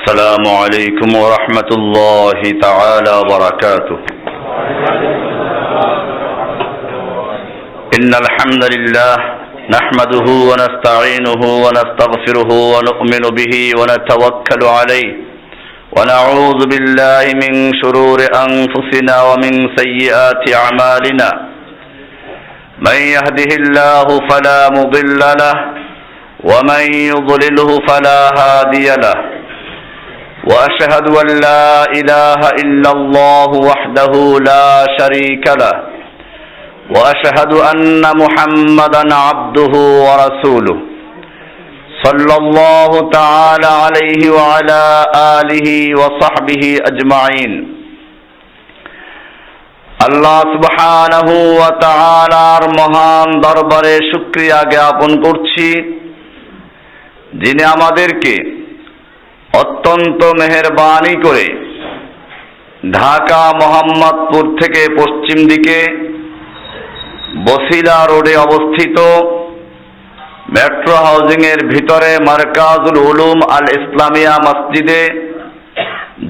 السلام عليكم ورحمة الله تعالى وبركاته. إن الحمد لله نحمده ونستعينه ونستغفره ونؤمن به ونتوكل عليه ونعوذ بالله من شرور أنفسنا ومن سيئات أعمالنا. من يهده الله فلا مضل له ومن يضلله فلا هادي له. وأشهد أن لا إله إلا الله وحده لا شريك له وأشهد أن محمدا عبده ورسوله صلى الله تعالى عليه وعلى آله وصحبه أجمعين. আল্লাহ সুবহানাহু ওয়া তাআলার মহান দরবারে শুকরিয়া জ্ঞাপন করছি, যিনি আমাদেরকে অত্যন্ত মেহেরবানি করে ঢাকা মোহাম্মদপুর থেকে পশ্চিম দিকে বসিলা রোডে অবস্থিত মেট্রো হাউজিং এর ভিতরে মারকাজুল উলুম আল ইসলামিয়া মসজিদে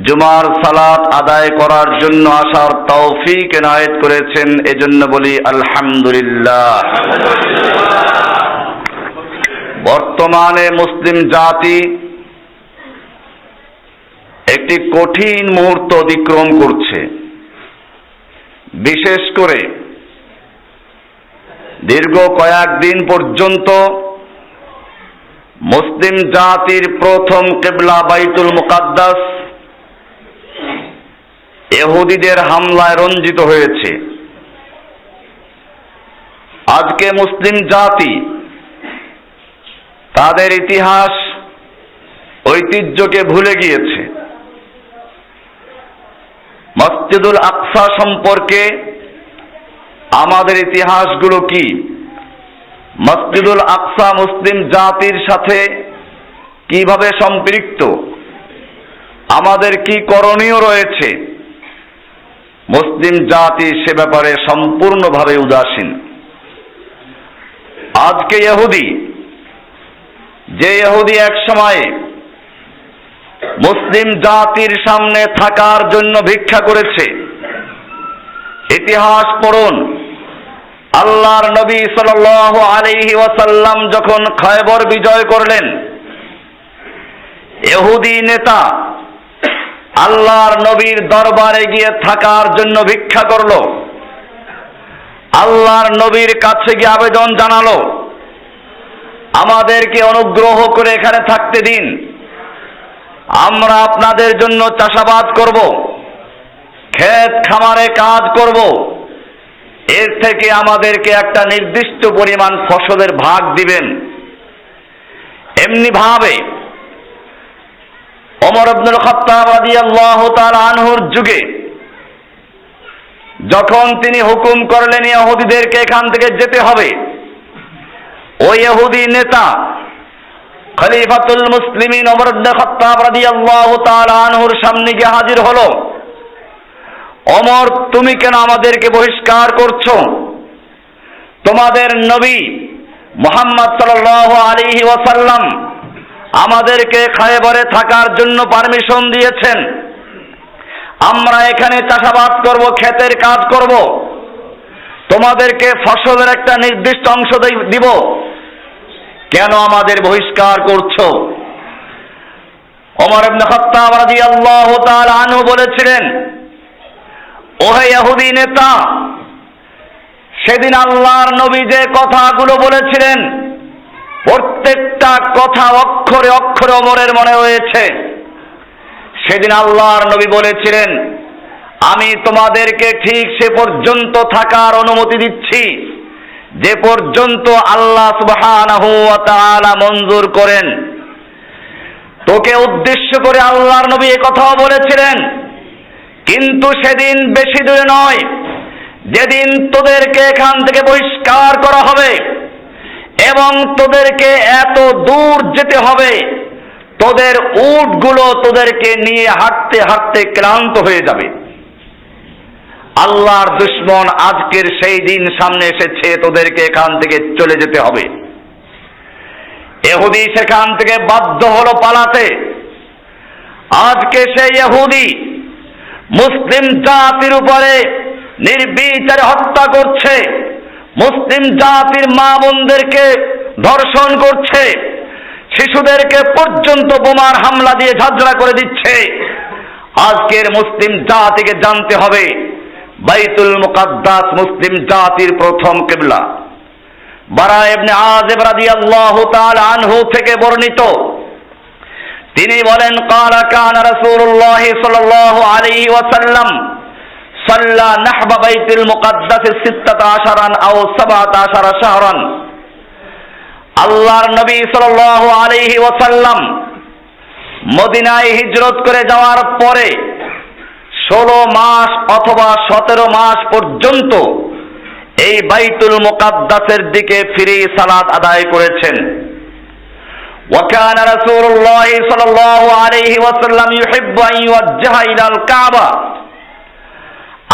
জুমার সালাত আদায় করার জন্য আসার তৌফিক এনায়েত করেছেন, এজন্য বলি আলহামদুলিল্লাহ। বর্তমানে মুসলিম জাতি একটি কঠিন মুহূর্ত অতিক্রম করছে। বিশেষ করে দীর্ঘ কয়েকদিন পর্যন্ত মুসলিম জাতির প্রথম কিবলা বাইতুল মুকাদ্দাস ইহুদিদের হামলায় রঞ্জিত হয়েছে। আজকে মুসলিম জাতি তাদের ইতিহাস ঐতিহ্যকে ভুলে গিয়েছে। মসজিদুল আকসা সম্পর্কে আমাদের ইতিহাসগুলো কি? মসজিদুল আকসা মুসলিম জাতির সাথে কিভাবে সম্পৃক্ত? আমাদের কি করণীয় রয়েছে? মুসলিম জাতি সে ব্যাপারে সম্পূর্ণভাবে উদাসীন। আজকে যে ইহুদি এক সময়ে মুসলিম জাতির সামনে থাকার জন্য ভিক্ষা করেছে, ইতিহাস পড়ুন। আল্লাহর নবী সাল্লাল্লাহু আলাইহি ওয়াসাল্লাম যখন খয়বর বিজয় করলেন, ইহুদি নেতা আল্লাহর নবীর দরবারে গিয়ে থাকার জন্য ভিক্ষা করল। আল্লাহর নবীর কাছে গিয়ে আবেদন জানালো, আমাদেরকে অনুগ্রহ করে এখানে থাকতে দিন, আমরা আপনাদের জন্য চাষাবাদ করব, ক্ষেত খামারে কাজ করব, এর থেকে আমাদেরকে একটা নির্দিষ্ট পরিমাণ ফসলের ভাগ দিবেন। এমনি ভাবে ওমর ইবনুল খাত্তাব রাদিয়াল্লাহু তাআলা আনহুর যুগে যখন তিনি হুকুম করলেন ইহুদিদেরকে এখান থেকে যেতে হবে, ওই ইহুদি নেতা খলিফাতুল মুসলিমিন ওমর ইবনে খাত্তাব রাদিয়াল্লাহু তাআলা আনহুর সামনে গিয়ে হাজির হলো। ওমর, তুমি কেন আমাদেরকে বহিষ্কার করছো? তোমাদের নবী মুহাম্মদ সাল্লাল্লাহু আলাইহি ওয়াসাল্লাম আমাদেরকে খায়বরে থাকার জন্য পারমিশন দিয়েছেন, আমরা এখানে চাষাবাদ করব, ক্ষেতের কাজ করব, তোমাদেরকে ফসলের একটা নির্দিষ্ট অংশ দিব, কেন আমাদের বহিষ্কার করছো? ওমর ইবনে খাত্তাব রাদিয়াল্লাহু তাআলা আনহু বলেছিলেন, ওহে ইহুদি নেতা, সেদিন আল্লাহর নবী যে কথাগুলো বলেছিলেন প্রত্যেকটা কথা অক্ষরে অক্ষরে ওমরের মনে রয়েছে। সেদিন আল্লাহর নবী বলেছিলেন, আমি তোমাদেরকে ঠিক সে পর্যন্ত থাকার অনুমতি দিচ্ছি যে পর্যন্ত আল্লাহ সুবহানাহু ওয়া তাআলা মঞ্জুর করেন। তোকে উদ্দেশ্য করে আল্লাহর নবী এই কথাও বলেছিলেন, কিন্তু সেদিন বেশি দূরে নয়, যেদিন তোদেরকে এখান থেকে বহিষ্কার করা হবে এবং তোদেরকে এত দূর যেতে হবে, তোদের উটগুলো তোদেরকে নিয়ে হাঁটতে হাঁটতে ক্লান্ত হয়ে যাবে। আল্লাহর দুশমন আজকের সেই দিন সামনে এসেছে, তোদেরকে এখান থেকে চলে যেতে হবে। ইহুদি সেখান থেকে বাধ্য হলো পালাতে। আজকে সেই ইহুদি মুসলিম জাতির উপরে নির্বিচারে হত্যা করছে, মুসলিম জাতির মা বোনদেরকে ধর্ষণ করছে, শিশুদেরকে পর্যন্ত বোমার হামলা দিয়ে ঝাঁঝরা করে দিচ্ছে। আজকের মুসলিম জাতিকে জানতে হবে বাইতুল মুকাদ্দাস মুসলিম জাতির প্রথম কিবলা। বারা ইবনে আযিব রাদিয়াল্লাহু তাআলা আনহু থেকে বর্ণিত, তিনি বলেন ক্বালা কানা রাসূলুল্লাহ সাল্লাল্লাহু আলাইহি ওয়াসাল্লাম সাল্লা নাহবা বাইতুল মুকাদ্দাস 16 আও 17 শাহরান। আল্লাহর নবী সাল্লাল্লাহু আলাইহি ওয়াসাল্লাম মদিনায় হিজরত করে যাওয়ার পরে 16 মাস অথবা 17 মাস পর্যন্ত এই বাইতুল মুকাদ্দাসের দিকে ফিরে সালাত আদায় করেছেন। وكان رسول الله صلى الله عليه وسلم يحب أن يوجه إلى الكعبة।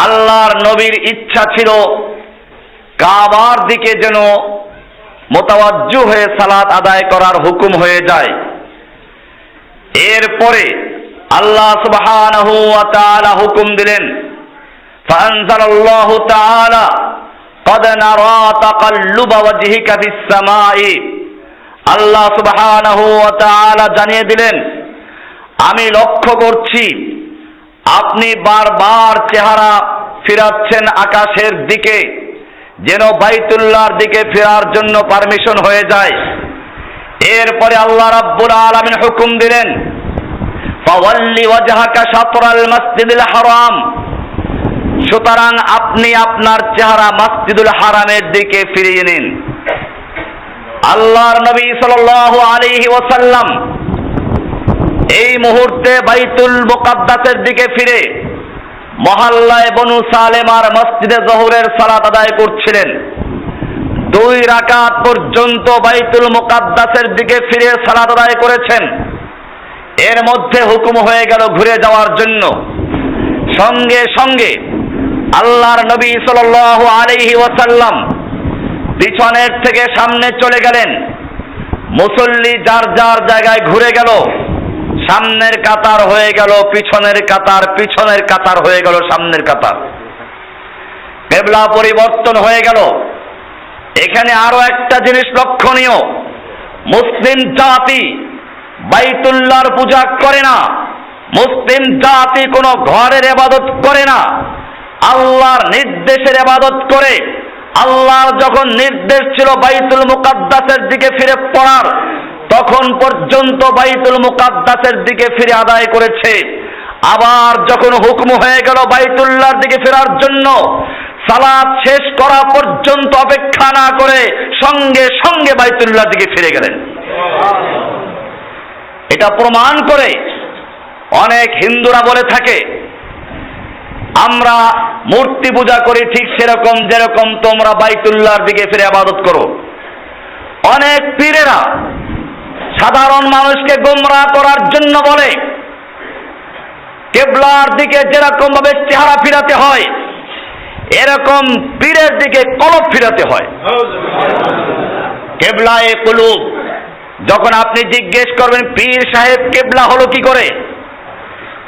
আল্লাহর নবীর ইচ্ছা ছিল কাবার দিকে যেন মোতাওয়াজ্জু হয়ে সালাত আদায় করার হুকুম হয়ে যায়। এরপরে আল্লাহ সুবহানাহু ওয়া তাআলা হুকুম দিলেন, ফাআনজালাল্লাহু তাআলা قد نرى تقلب وجهك في السماء। আল্লাহ সুবহানাহু ওয়া তাআলা জানিয়ে দিলেন, আমি লক্ষ্য করছি আপনি বারবার চেহারা ফিরাচ্ছেন আকাশের দিকে, যেন বাইতুল্লাহর দিকে ফেরার জন্য পারমিশন হয়ে যায়। এরপরে আল্লাহ রাব্বুল আলামিন হুকুম দিলেন, ফাওয়াল্লি ওয়াজহাকা শাতরাল মাসজিদিল হারাম। সুতরাং আপনি আপনার চেহারা মসজিদুল হারামের দিকে ফিরিয়ে নিন। আল্লাহর নবী সাল্লাল্লাহু আলাইহি ওয়াসাল্লাম এই মুহূর্তে বাইতুল মুকাদ্দাসের দিকে ফিরে মহল্লায় বনু সালেমার মসজিদে জোহরের সালাত আদায় করছিলেন। 2 রাকাত পর্যন্ত বাইতুল মুকাদ্দাসের দিকে ফিরে সালাত আদায় করেছেন। এর মধ্যে হুকুম হয়ে গেল ঘুরে যাওয়ার জন্য। সঙ্গে সঙ্গে আল্লাহর নবী সাল্লাল্লাহু আলাইহি ওয়াসাল্লাম পিছনের থেকে সামনে চলে গেলেন। মুসল্লি যার যার জায়গায় ঘুরে গেল। সামনের কাতার হয়ে গেল পিছনের কাতার, পিছনের কাতার হয়ে গেল সামনের কাতার। কিবলা পরিবর্তন হয়ে গেল। এখানে আরো একটা জিনিস লক্ষণীয়, মুসলিম জাতি বাইতুল্লাহর পূজা করে না, মুসলিম জাতি কোনো ঘরের ইবাদত করে না, আল্লাহর নির্দেশের ইবাদত করে। আল্লাহর যখন নির্দেশ ছিল বাইতুল মুকাদ্দাসের দিকে ফিরে পড়ার, তখন পর্যন্ত বাইতুল মুকাদ্দাসের দিকে ফিরে আদায় করেছে। আবার যখন হুকুম হয়ে গেল বাইতুল্লাহর দিকে ফেরার জন্য, সালাত শেষ করা পর্যন্ত অপেক্ষা না করে সঙ্গে সঙ্গে বাইতুল্লাহর দিকে ফিরে গেলেন। এটা প্রমাণ করে অনেক হিন্দুরা বলে থাকে আমরা মূর্তি পূজা করি ঠিক সেরকম যেরকম তোমরা বাইতুল্লাহর দিকে ফিরে ইবাদত করো। অনেক পীরেরা সাধারণ মানুষকে গোমরাহ করার জন্য বলে কিবলার দিকে যেরকম ভাবে চেহারা ফিরাতে হয়, এরকম পীরের দিকে কলব ফিরাতে হয়। কিবলায়ে কুলুব, যখন আপনি জিজ্ঞেস করবেন পীর সাহেব কিবলা হলো কি করে,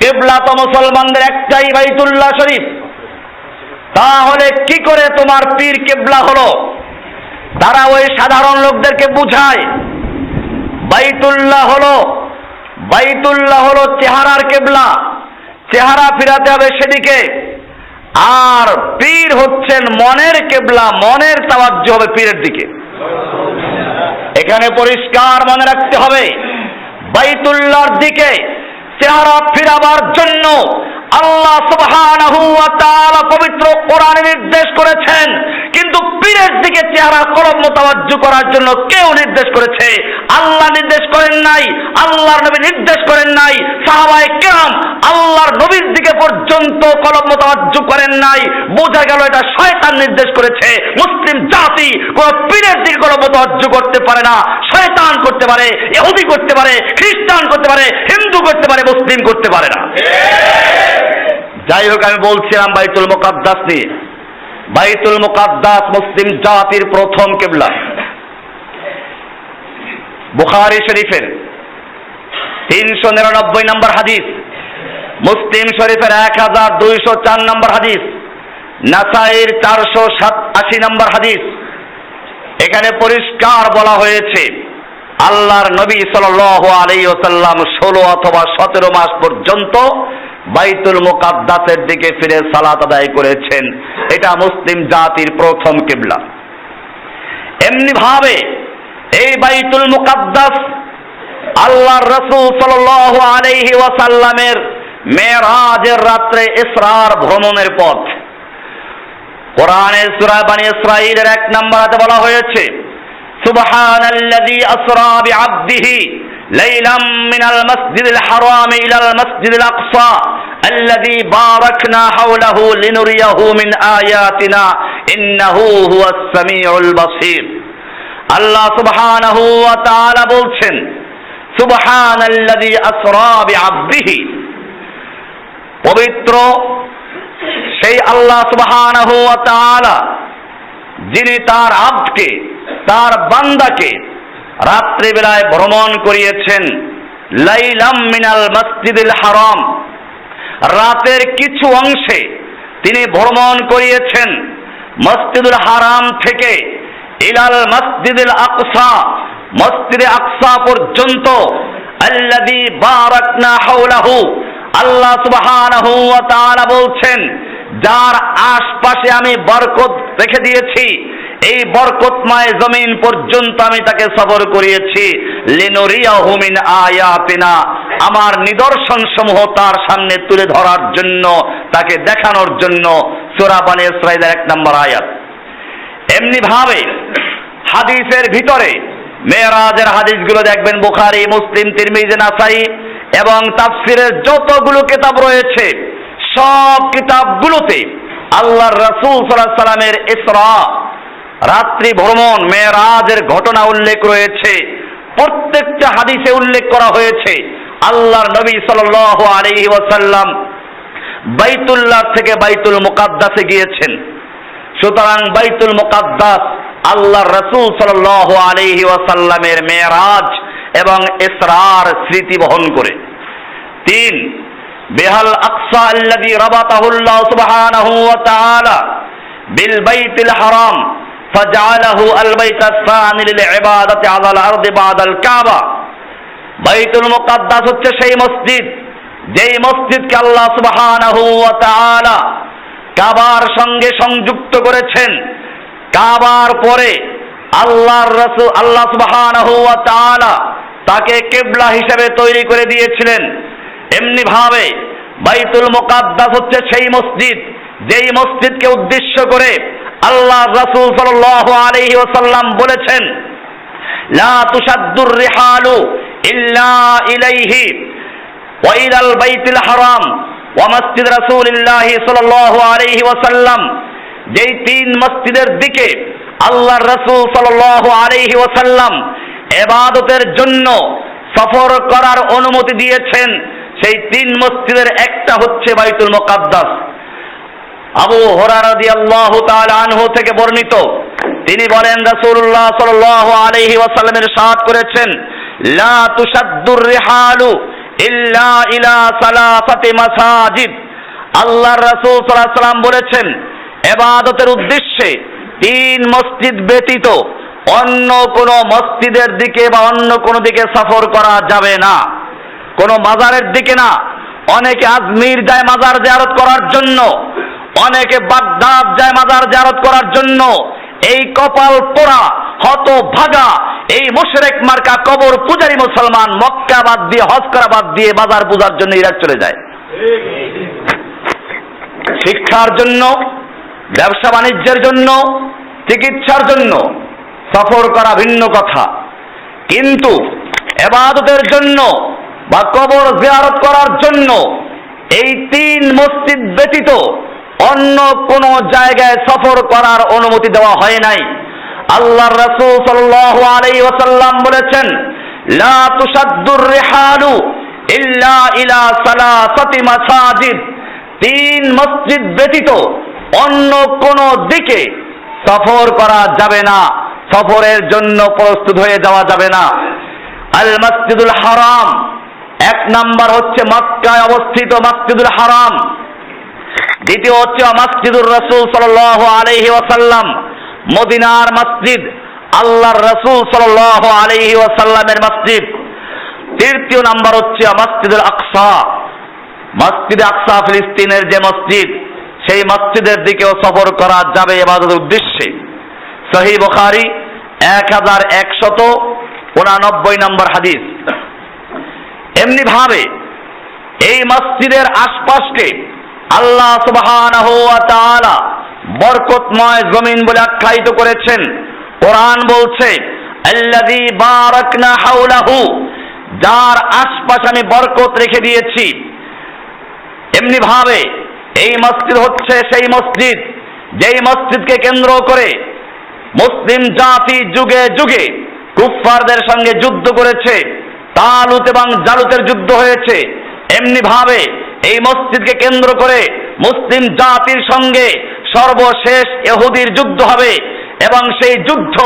কিবলা তো মুসলমানদের একটাই বাইতুল্লাহ শরীফ, তাহলে কি করে তোমার পীর কিবলা হলো? তারা ওই সাধারণ লোকদেরকে বুঝায় বাইতুল্লাহ হলো চেহারার কিবলা, চেহারা ফিরাতে হবে সেদিকে। আর পীর হচ্ছেন মনের কিবলা, মনের তাওয়াজ্জুহ হবে পীরের দিকে। এখানে পরিষ্কার মনে রাখতে হবে, বাইতুল্লাহর দিকে চেহারা ফিরাবার জন্য আল্লাহ সুবহানাহু ওয়া তাআলা পবিত্র কোরআনে নির্দেশ করেছেন, কিন্তু পীরের দিকে চেহারা কলব মোতাওয়াজ্জু করার জন্য কেউ নির্দেশ করেছে? আল্লাহ নির্দেশ করেন নাই, আল্লাহর নবী নির্দেশ করেন নাই, সাহাবায়ে কেরাম আল্লাহর নবীর দিকে পর্যন্ত কলব মোতাওয়াজ্জু করেন নাই। বোঝা গেল এটা শয়তান নির্দেশ করেছে। মুসলিম জাতি কোন পীরের দিকে কলব মোতাওয়াজ্জু করতে পারে না। শয়তান করতে পারে, ইহুদি করতে পারে, খ্রিস্টান করতে পারে, হিন্দু করতে পারে, মুসলিম করতে পারে না। যাই হোক, আমি বলছিলাম বাইতুল মুকাদ্দাস নিয়ে। বাইতুল মুকাদ্দাস মুসলিম জাতির প্রথম কিবলা। বুখারী শরীফের 399 নম্বর হাদিস, মুসলিম শরীফের 1204 নম্বর হাদিস, নাসাইর 487 নম্বর হাদিস। এখানে পরিষ্কার বলা হয়েছে আল্লাহর নবী সাল্লাল্লাহু আলাইহি ওয়াসাল্লাম 16 অথবা 17 মাস পর্যন্ত বাইতুল মুকাদ্দাসের দিকে ফিরে সালাত আদায় করেছেন। এটা মুসলিম জাতির প্রথম কিবলা। এমনি ভাবে এই বাইতুল মুকাদ্দাস আল্লাহর রাসূল সাল্লাল্লাহু আলাইহি ওয়াসাল্লামের মেরাজের রাত্রে ইসরার ভ্রমণের পথ। কোরআনের সূরা বনী ইসরাঈলের 1 নম্বর আয়াতে বলা হয়েছে, সুবহানাল্লাযী আসরা বিআবদিহি লাইলাম মিনাল মাসজিদিল হারাম ইলাল মাসজিদিল আকসা আল্লাযী বারাকনা হাওলাহু লিনুরিয়াহু মিন আয়াতিনা ইন্নাহু হুয়াস সামিউল বাসীর। আল্লাহ সুবহানাহু ওয়া তাআলা বলছেন, সুবহানাল্লাযী আসরা বিআবদিহি, পবিত্র সেই আল্লাহ সুবহানাহু ওয়া তাআলা যিনি তার আব্দকে, তার বান্দাকে রাত্রি বেলায় ভ্রমণ করিয়েছেন। লাইলাম মিনাল মসজিদিল হারাম, রাতের কিছু অংশে তিনি ভ্রমণ করিয়েছেন মসজিদুল হারাম থেকে ইলাল মসজিদিল আকসা, মসজিদে আকসা পর্যন্ত। আল্লাযী বারাকনা হাওলাহু, আল্লাহ সুবহানাহু ওয়া তাআলা বলছেন, যার আশপাশে আমি বরকত রেখে দিয়েছি, এই বরকতময় জমিন পর্যন্ত আমি তাকে সফর করিয়েছি। লিনুরিয়াহু মিন আয়াতিনা, আমার নিদর্শন সমূহ তার সামনে তুলে ধরার জন্য, তাকে দেখানোর জন্য। সূরা বনী ইসরাঈলের 1 নম্বর আয়াত। এমনি ভাবে হাদিসের ভিতরে মেরাজের হাদিসগুলো দেখবেন বুখারী, মুসলিম, তিরমিজি, নাসাই এবং তাফসিরের যতগুলো কিতাব রয়েছে সব কিতাবগুলোতে আল্লাহর রাসূল সাল্লাল্লাহু আলাইহি সাল্লামের ইসরা, রাত্রি ভ্রমণ, মেরাজের ঘটনা উল্লেখ রয়েছে। প্রত্যেকটা হাদিসে উল্লেখ করা হয়েছে আল্লাহর নবী সাল্লাল্লাহু আলাইহি ওয়াসাল্লাম বাইতুল্লাহ থেকে বাইতুল মুকাদ্দাসে গিয়েছেন। সুতরাং বাইতুল মুকাদ্দাস আল্লাহর রাসূল সাল্লাল্লাহু আলাইহি ওয়াসাল্লামের মেরাজ এবং ইসরার স্মৃতি বহন করে। 3, বিহাল আকসা আল্লাযী রাবাতাহু আল্লাহ সুবহানাহু ওয়া তাআলা বিল বাইতিল হারাম ফাজআলাহু আল বাইতাস সানি লিল ইবাদাতি আলাল আরদি বাদাল কাবা। বাইতুল মুকাদ্দাস হচ্ছে সেই মসজিদ, যেই মসজিদকে আল্লাহ সুবহানাহু ওয়া তাআলা কাবার সঙ্গে সংযুক্ত করেছেন। কাবার পরে আল্লাহর রাসূল, আল্লাহ সুবহানাহু ওয়া তাআলা তাকে কিবলা হিসেবে তৈরি করে দিয়েছিলেন। এমনি ভাবে বাইতুল মুকাদ্দাস হচ্ছে সেই মসজিদ, যেই মসজিদকে উদ্দেশ্য করে আল্লাহ রাসূল সাল্লাল্লাহু আলাইহি ওয়াসাল্লাম বলেছেন, লা তুশাদ্দুর রিহালু ইল্লা ইলাইহি ওয়া ইলাল বাইতিল হারাম ওয়া মসজিদ রাসূলিল্লাহি সাল্লাল্লাহু আলাইহি ওয়াসাল্লাম। যেই 3 মসজিদের দিকে আল্লাহর রাসূল সাল্লাল্লাহু আলাইহি ওয়াসাল্লাম ইবাদতের জন্য সফর করার অনুমতি দিয়েছেন, সেই 3 মসজিদের একটা হচ্ছে বাইতুল মুকাদ্দাস। আবু হুরায়রা রাদিয়াল্লাহু তাআলা আনহু থেকে বর্ণিত, তিনি বলেন রাসূলুল্লাহ সাল্লাল্লাহু আলাইহি ওয়াসাল্লাম ইরশাদ করেছেন, লা তুশাদ্দুর রিহালু ইল্লা ইলা সালাসাতি মাসাজিদ। আল্লাহর রাসূল সাল্লাল্লাহু আলাইহি ওয়াসাল্লাম বলেছেন, ইবাদতের উদ্দেশ্যে 3 মসজিদ ব্যতীত অন্য কোন মসজিদের দিকে বা অন্য কোন দিকে সফর করা যাবে না, কোন মাজারের দিকে না। অনেকে আজমির যায় মাজার জিয়ারত করার জন্য, অনেকে বাগদাদ যায় মাজার জিয়ারত করার জন্য। এই কপাল পোড়া হতভাগা এই মুশরিক মার্কা কবর পূজারী মুসলমান মক্কা বাদ দিয়ে, হজ করা বাদ দিয়ে মাজার পূজার জন্য ইরাক চলে যায়। শিক্ষার জন্য, ব্যবসা বাণিজ্যের জন্য, চিকিৎসার জন্য সফর করা ভিন্ন কথা, কিন্তু ইবাদতের জন্য বা কবর জিয়ারত করার জন্য এই 3 মসজিদ ব্যতীত অন্য কোন জায়গায় সফর করার অনুমতি দেওয়া হয় নাই। আল্লাহর রাসূল সাল্লাল্লাহু আলাইহি ওয়াসাল্লাম বলেছেন, লা তুশাদ্দুর রিহালু ইল্লা ইলা সালাসাতি মাসাজিদ। 3 মসজিদ ব্যতীত অন্য কোন দিকে সফর করা যাবে না, সফরের জন্য প্রস্তুত হয়ে যাওয়া যাবে না। আল মসজিদুল হারাম, এক নাম্বার হচ্ছে মক্কায় অবস্থিত মসজিদুল হারাম, দ্বিতীয় হচ্ছে মসজিদুর রাসূল সাল্লাল্লাহু আলাইহি ওয়াসাল্লাম, মদিনার মসজিদ, আল্লাহর রাসূল সাল্লাল্লাহু আলাইহি ওয়াসাল্লামের মসজিদ, তৃতীয় নাম্বার হচ্ছে মসজিদুল আকসা, মসজিদে আকসা ফিলিস্তিনের যে মসজিদ, সেই মসজিদের দিকেও সফর করা যাবে ইবাদতের উদ্দেশ্যে। সহিহ বুখারী 1189 নম্বর হাদিস। এমনি ভাবে এই মসজিদের আশপাশকে আল্লাহ সুবহানাহু ওয়া তাআলা বরকতময় জমিন বলে আখ্যায়িত করেছেন। কোরআন বলছে আল্লাযী বারাকনা হাওলাহু, যার আশপাশে আমি বরকত রেখে দিয়েছি। এমনি ভাবে এই মসজিদ হচ্ছে সেই মসজিদ যেই মসজিদকে কেন্দ্র করে মুসলিম জাতি যুগে যুগে কুফফারদের সঙ্গে যুদ্ধ করেছে, তালুত এবং জালুতের যুদ্ধ হয়েছে। এমনি ভাবে এই মসজিদকে কেন্দ্র করে মুসলিম জাতির সঙ্গে সর্বশেষ ইহুদির যুদ্ধ হবে এবং সেই যুদ্ধ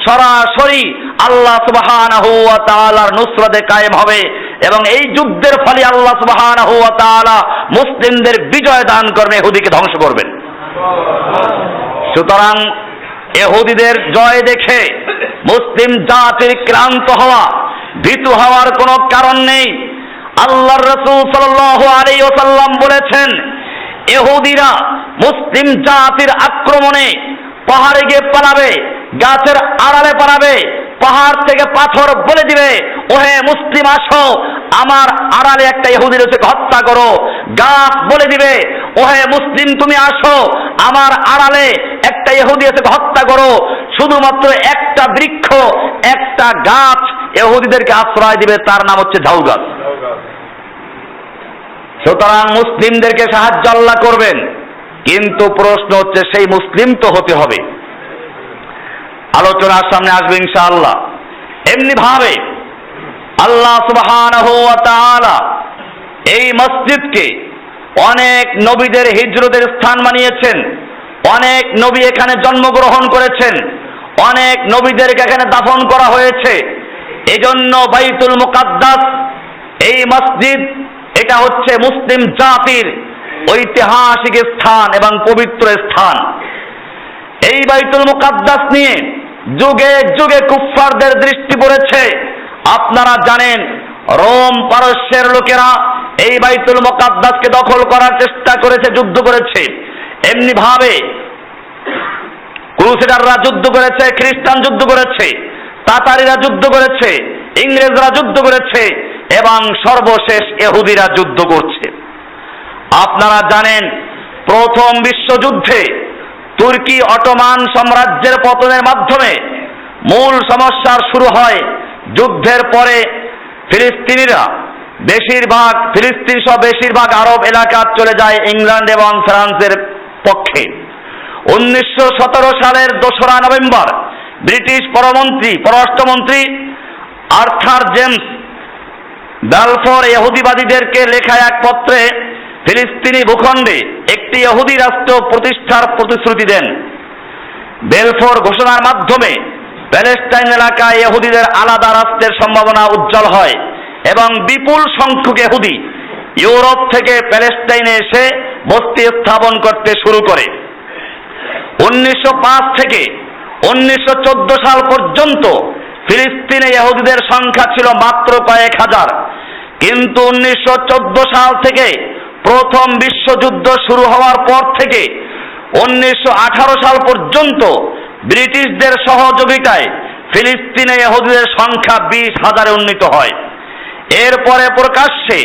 সরাসরি আল্লাহ সুবহানাহু ওয়া তাআলার নুসরতে কায়েম হবে এবং এই যুদ্ধের ফলে আল্লাহ সুবহানাহু ওয়া তাআলা মুসলিমদের বিজয় দান করবে, ইহুদিকে ধ্বংস করবেন। সুতরাং ইহুদিদের জয় দেখে মুসলিম জাতির ক্লান্ত হওয়া, ভীতু হওয়ার কোনো কারণ নেই। আল্লাহর রাসূল সাল্লাল্লাহু আলাইহি ওয়াসাল্লাম বলেছেন, ইহুদিরা মুসলিম জাতির আক্রমণে পাহাড়ে গিয়ে পালাবে, গাছের আড়ালে পালাবে, পাহাড় থেকে পাথর বলে দিবে, ওহে মুসলিম আসো আমার আড়ালে একটা ইহুদি রয়েছে, হত্যা করো। গাছ বলে দিবে, ওহে মুসলিম তুমি আসো আমার আড়ালে একটা ইহুদি আছে, হত্যা করো। শুধুমাত্র একটা বৃক্ষ, একটা গাছ ইহুদিদেরকে আশ্রয় দিবে, তার নাম হচ্ছে ঝাউ গাছ। সুতরাং মুসলিমদেরকে সাহায্য আল্লাহ করবেন, কিন্তু প্রশ্ন হচ্ছে সেই মুসলিম তো হতে হবে। আলোচনার সামনে আসবে ইনশাআল্লাহ। এমনি ভাবে আল্লাহ সুবহানাহু ওয়া তাআলা এই মসজিদকে অনেক নবীদের হিজরতের স্থান বানিয়েছেন, অনেক নবী এখানে জন্মগ্রহণ করেছেন, অনেক নবীদেরকে এখানে দাফন করা হয়েছে। এজন্য বাইতুল মুকাদ্দাস এই মসজিদ, এটা হচ্ছে মুসলিম জাতির ঐতিহাসিক স্থান এবং পবিত্র স্থান। এই বাইতুল মুকাদ্দাস নিয়ে যুগে যুগে কুফফারদের দৃষ্টি পড়েছে। আপনারা জানেন রোম পারস্যের লোকেরা এই বাইতুল মুকাদ্দাসকে দখল করার চেষ্টা করেছে, যুদ্ধ করেছে। এমনি ভাবে ক্রুসেডাররা যুদ্ধ করেছে, খ্রিস্টান যুদ্ধ করেছে, তাতারিরা যুদ্ধ করেছে, ইংরেজরা যুদ্ধ করেছে এবং সর্বশেষ ইহুদিরা যুদ্ধ করছে। আপনারা জানেন প্রথম বিশ্বযুদ্ধে তুর্কি অটোমান সাম্রাজ্যের পতনের মাধ্যমে মূল সমস্যার শুরু হয়। যুদ্ধের পরে ফিলিস্তিনিরা ফিলিস্তিন সহ বেশিরভাগ আরব এলাকা চলে যায় ইংল্যান্ড এবং ফ্রান্সের পক্ষে। 1917 সালের 2রা নভেম্বর ব্রিটিশ পররাষ্ট্রমন্ত্রী আর্থার জেমস বেলফোর ইহুদিবাদীদেরকে লেখা এক পত্রে ফিলিস্তিনি ভূখণ্ডে একটি ইহুদি রাষ্ট্র প্রতিষ্ঠার প্রতিশ্রুতি দেন। বেলফোর ঘোষণার মাধ্যমে প্যালেস্টাইন এলাকায় ইহুদিদের আলাদা রাষ্ট্রের সম্ভাবনা উজ্জ্বল হয় এবং বিপুল সংখ্যক ইহুদি ইউরোপ থেকে প্যালেস্টাইনে এসে বসতি স্থাপন করতে শুরু করে। 1905 থেকে 1914 সাল পর্যন্ত ফিলিস্তিনে ইহুদিদের সংখ্যা ছিল মাত্র কয়েক হাজার, কিন্তু 1914 সাল থেকে প্রথম বিশ্বযুদ্ধ শুরু হওয়ার পর থেকে 1918 সাল পর্যন্ত ব্রিটিশদের সহযোগিতায় ফিলিস্তিনে ইহুদিদের সংখ্যা 20,000-এ উন্নীত হয়। এরপরে প্রকাশ্যে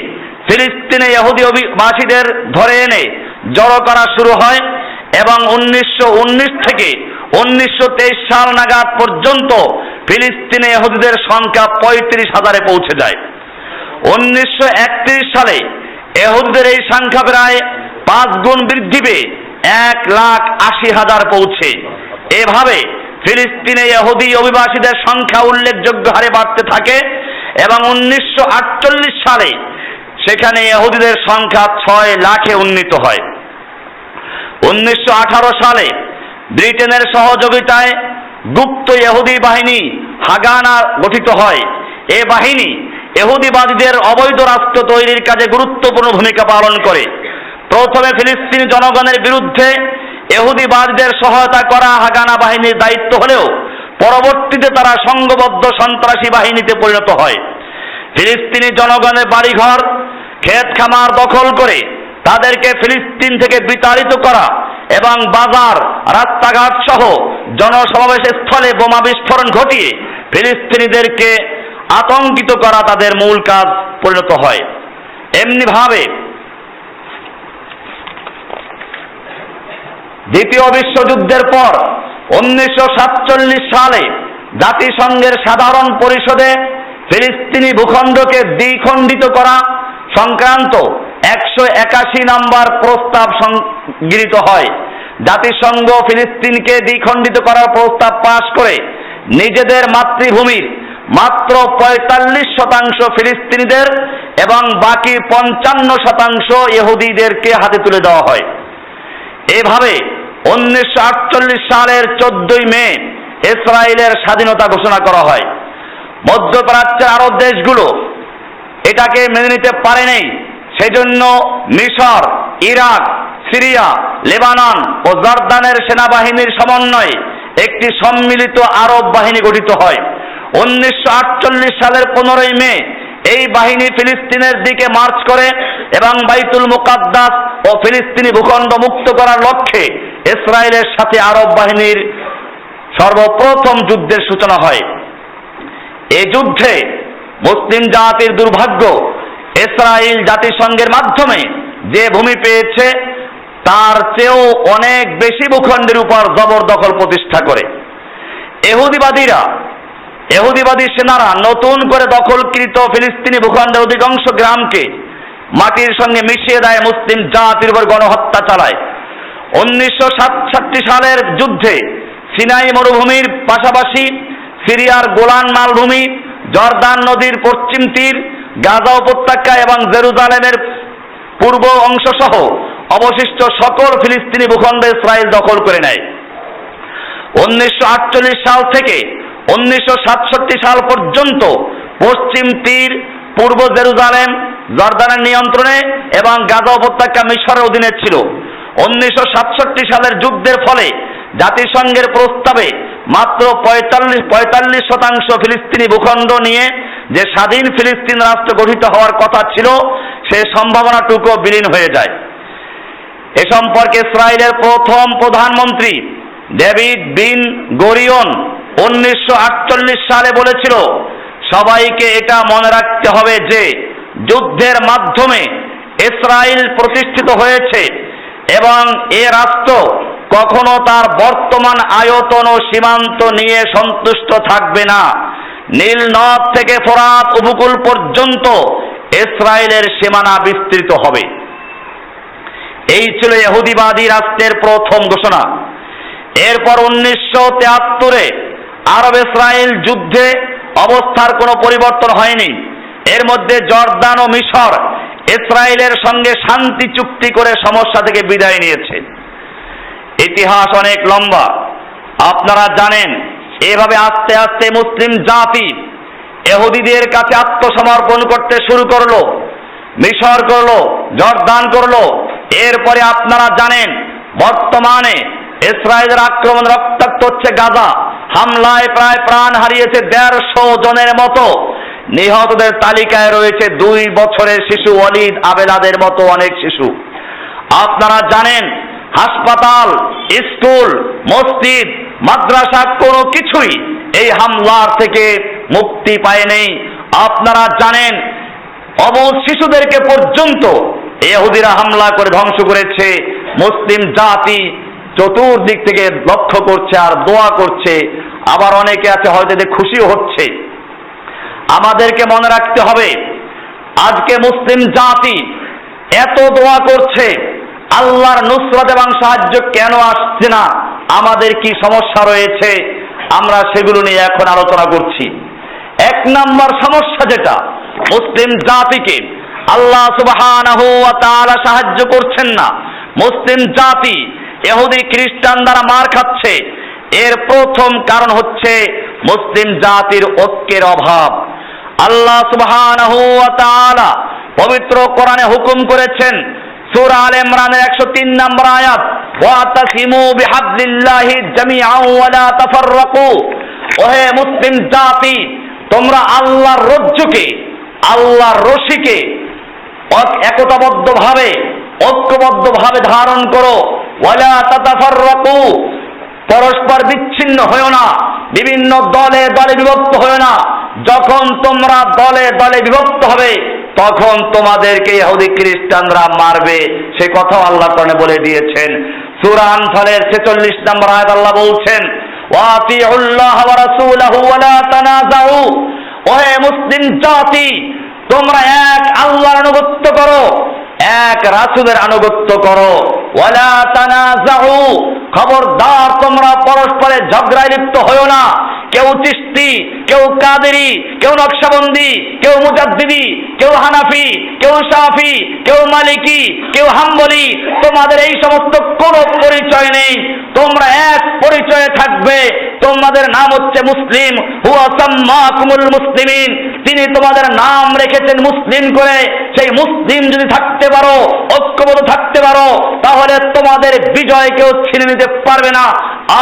ফিলিস্তিনে ইহুদি অভিবাসীদের ধরে এনে জড়ো করা শুরু হয় এবং 1919 থেকে 1923 সাল নাগাদ পর্যন্ত ফিলিস্তিনে ইহুদিদের সংখ্যা 35,000-এ পৌঁছে যায়। 1931 সালে ইহুদিদের এই সংখ্যা প্রায় 5 গুণ বৃদ্ধি পেয়ে 1,80,000 পৌঁছে। এভাবে ফিলিস্তিনে ইহুদি অভিবাসীদের সংখ্যা উল্লেখযোগ্য হারে বাড়তে থাকে এবং 1948 সালে সেখানে ইহুদিদের সংখ্যা 6 লাখে উন্নীত হয়। 1918 সালে ব্রিটেনের সহযোগিতায় গুপ্ত ইহুদি বাহিনী হাগানা গঠিত হয়। এ বাহিনী ইহুদিবাদীদের অবৈধ রাষ্ট্র তৈরির কাজে গুরুত্বপূর্ণ ভূমিকা পালন করে। প্রথমে ফিলিস্তিনি জনগণের বিরুদ্ধে ইহুদিবাদীদের সহায়তা করা হাগানা বাহিনীর দায়িত্ব হলেও পরবর্তীতে তারা সংঘবদ্ধ সন্ত্রাসী বাহিনীতে পরিণত হয়। ফিলিস্তিনি জনগণের বাড়িঘর, ক্ষেত খামার দখল করে তাদেরকে ফিলিস্তিন থেকে বিতাড়িত করা এবং বাজার, রাস্তাঘাট সহ জনসমাবেশ স্থলে বোমা বিস্ফোরণ ঘটিয়ে ফিলিস্তিনিদেরকে আতঙ্কিত করা তাদের মূল কাজ পরিণত হয়। এমনিভাবে দ্বিতীয় বিশ্বযুদ্ধের পর 1947 সালে জাতিসংঘের সাধারণ পরিষদে ফিলিস্তিনি ভূখণ্ডকে দ্বিখণ্ডিত করা সংক্রান্ত 181 নম্বর প্রস্তাব গৃহীত হয়। জাতিসংঘ ফিলিস্তিনকে দ্বিখণ্ডিত করার প্রস্তাব পাশ করে নিজেদের মাতৃভূমির মাত্র 45% ফিলিস্তিনিদের এবং বাকি 55% ইহুদিদেরকে হাতে তুলে দেওয়া হয়। এভাবে 1948 সালের 14 মে ইসরায়েলের স্বাধীনতা ঘোষণা করা হয়। মধ্যপ্রাচ্যের আরব দেশগুলো এটাকে মেনে নিতে পারেনি। সেজন্য মিশর, ইরাক, সিরিয়া, লেবানন ও জর্দানের সেনাবাহিনীর সমন্বয়ে একটি সম্মিলিত আরব বাহিনী গঠিত হয়। 1948 সালের 15 মে এই বাহিনী ফিলিস্তিনের দিকে মার্চ করে এবং বাইতুল মুকাদ্দাস ও ফিলিস্তিনি ভূখণ্ড মুক্ত করার লক্ষ্যে ইসরায়েলের সাথে আরব বাহিনীর সর্বপ্রথম যুদ্ধের সূচনা হয়। এই যুদ্ধে মুসলিম জাতির দুর্ভাগ্য, ইসরায়েল জাতিসংঘের মাধ্যমে যে ভূমি পেয়েছে তার চেয়েও অনেক বেশি ভূখণ্ডের উপর জবরদখল প্রতিষ্ঠা করে। ইহুদিবাদী সেনারা নতুন করে দখলকৃত ফিলিস্তিনি ভূখণ্ডের অধিকাংশ গ্রামকে মাটির সঙ্গে মিশিয়ে দেয়, মুসলিম জাতির উপর গণহত্যা চালায়। 1967 সালের যুদ্ধে সিনাই মরুভূমির পাশাপাশি সিরিয়ার গোলান মালভূমি, জর্দান নদীর পশ্চিম তীর, গাজা উপত্যকা এবং জেরুজালেমের পূর্ব অংশ সহ অবশিষ্ট সকল ফিলিস্তিনি ভূখণ্ড ইসরায়েল দখল করে নেয়। 1948 সাল থেকে 1967 সাল পর্যন্ত পশ্চিম তীর, পূর্ব জেরুজালেম জর্দানের নিয়ন্ত্রণে এবং গাজা উপত্যকা মিশরের অধীনে ছিল। 1967 সালের যুদ্ধের ফলে জাতিসংঘের প্রস্তাবে মাত্র 45% ফিলিস্তিনি ভূখণ্ড নিয়ে যে স্বাধীন ফিলিস্তিন রাষ্ট্র গঠিত হওয়ার কথা ছিল সেই সম্ভাবনাটুকু বিলীন হয়ে যায়। এ সম্পর্কে ইসরায়েলের প্রথম প্রধানমন্ত্রী ডেভিড বিন গরিয়ন 1948 সালে বলেছিল, সবাইকে এটা মনে রাখতে হবে যে যুদ্ধের মাধ্যমে ইসরায়েল প্রতিষ্ঠিত হয়েছে এবং এ রাষ্ট্র কখনো তার বর্তমান আয়তন ও সীমান্ত নিয়ে সন্তুষ্ট থাকবে না। নীল নদ থেকে ফোরাত উপকূল পর্যন্ত ইসরায়েলের সীমানা বিস্তৃত হবে। এই ছিল ইহুদিবাদী রাষ্ট্রের প্রথম ঘোষণা। এরপর 1973-এ আরব ইসরায়েল যুদ্ধে অবস্থার কোনো পরিবর্তন হয়নি। এর মধ্যে জর্দান ও মিশর ইসরায়েলের সঙ্গে শান্তি চুক্তি করে সমস্যা থেকে বিদায় নিয়েছে। ইতিহাস অনেক লম্বা, আপনারা জানেন। এভাবে আস্তে আস্তে মুসলিম জাতি ইহুদিদের কাছে আত্মসমর্পণ করতে শুরু করলো, মিশর করলো, জর্দান করলো। এরপরে আপনারা জানেন বর্তমানে ইসরায়েলের আক্রমণ রক্তাক্ত হচ্ছে গাজা। হামলায় প্রায় প্রাণ হারিয়েছে 150 জনের মতো। নিহতদের তালিকায় রয়েছে 2 বছরের শিশু ওয়ালিদ আবেদাদের মতো অনেক শিশু। আপনারা জানেন হাসপাতাল, স্কুল, মসজিদ, মাদ্রাসা কোনো কিছুই এই হামলার থেকে মুক্তি পায়নি। আপনারা জানেন অবুঝ শিশুদেরকে পর্যন্ত ইহুদিরা হামলা করে ধ্বংস করেছে। মুসলিম জাতি চতুর্দিক থেকে লক্ষ্য করছে আর দোয়া করছে। আবার অনেকে আছে হয়তো এতে খুশিও হচ্ছে। আমাদেরকে মনে রাখতে হবে, আজকে মুসলিম জাতি এত দোয়া করছে, আল্লাহর নুসরত এবং সাহায্য কেন আসছে না? আমাদের কি সমস্যা রয়েছে? আমরা সেগুলো নিয়ে এখন আলোচনা করছি। 1 নম্বর সমস্যা যেটা, মুসলিম জাতিকে আল্লাহ সুবহানাহু ওয়া তাআলা সাহায্য করছেন না। মুসলিম জাতি ইহুদি খ্রিস্টান দ্বারা মার খাচ্ছে। এর প্রথম কারণ হচ্ছে মুসলিম জাতির ঐক্যের অভাব। আল্লাহ সুবহানাহু ওয়া তাআলা পবিত্র কোরআনে হুকুম করেছেন, সূরা আলে ইমরানের 103 নম্বর আয়াত, ওয়াতাসিমু বিহাবলিল্লাহি জামিআন ওয়া লা তাফাররাকু। ওহে মুসলিম জাতি, তোমরা আল্লাহর রজ্জুকে, আল্লাহর রশিকে একতাবদ্ধভাবে, ঐক্যবদ্ধভাবে ধারণ করো। ওয়া লা তাতাফাররাকু, পরস্পর বিচ্ছিন্ন হয়ো না, বিভিন্ন দলে দলে বিভক্ত হয়ো না। যখন তোমরা দলে দলে বিভক্ত হবে তখন তোমাদেরকে ইহুদি খ্রিস্টানরা মারবে, সে কথাও আল্লাহ কোরআনে বলে দিয়েছেন। সূরা আনফালের 46 নম্বর আয়াত আল্লাহ বলছেন, ওয়াতিউল্লাহ ওয়া রাসূলাহু ওয়া লা তানাযাউ। ওহে মুসলিম জাতি, তোমরা এক আল্লাহর আনুগত্য করো, এক রাসূলের আনুগত্য করো। ওয়ালা তানাযাউ, খবরদার তোমরা পরস্পরের ঝগড়ায় লিপ্ত হয়ো না। কেউ চিশতি, কেউ কাদেরি, কেউ নকশবন্দি, কেউ মুজাদ্দিদি, কেউ হানাফি, কেউ শাফি, কেউ মালিকি, কেউ হাম্বলি, তোমাদের এই সমস্ত কোনো পরিচয় নেই। তোমরা এক পরিচয়ে থাকবে, তোমাদের নাম হচ্ছে মুসলিম। হুয়া সাম্মাকুমুল মুসলিমিন, তিনি তোমাদের নাম রেখেছেন মুসলিম করে। সেই মুসলিম যদি থাকতে পারো, ঐক্যবদ্ধ থাকতে পারো, তাহলে তোমাদের বিজয় কেউ ছিনে নিতে পারবে না।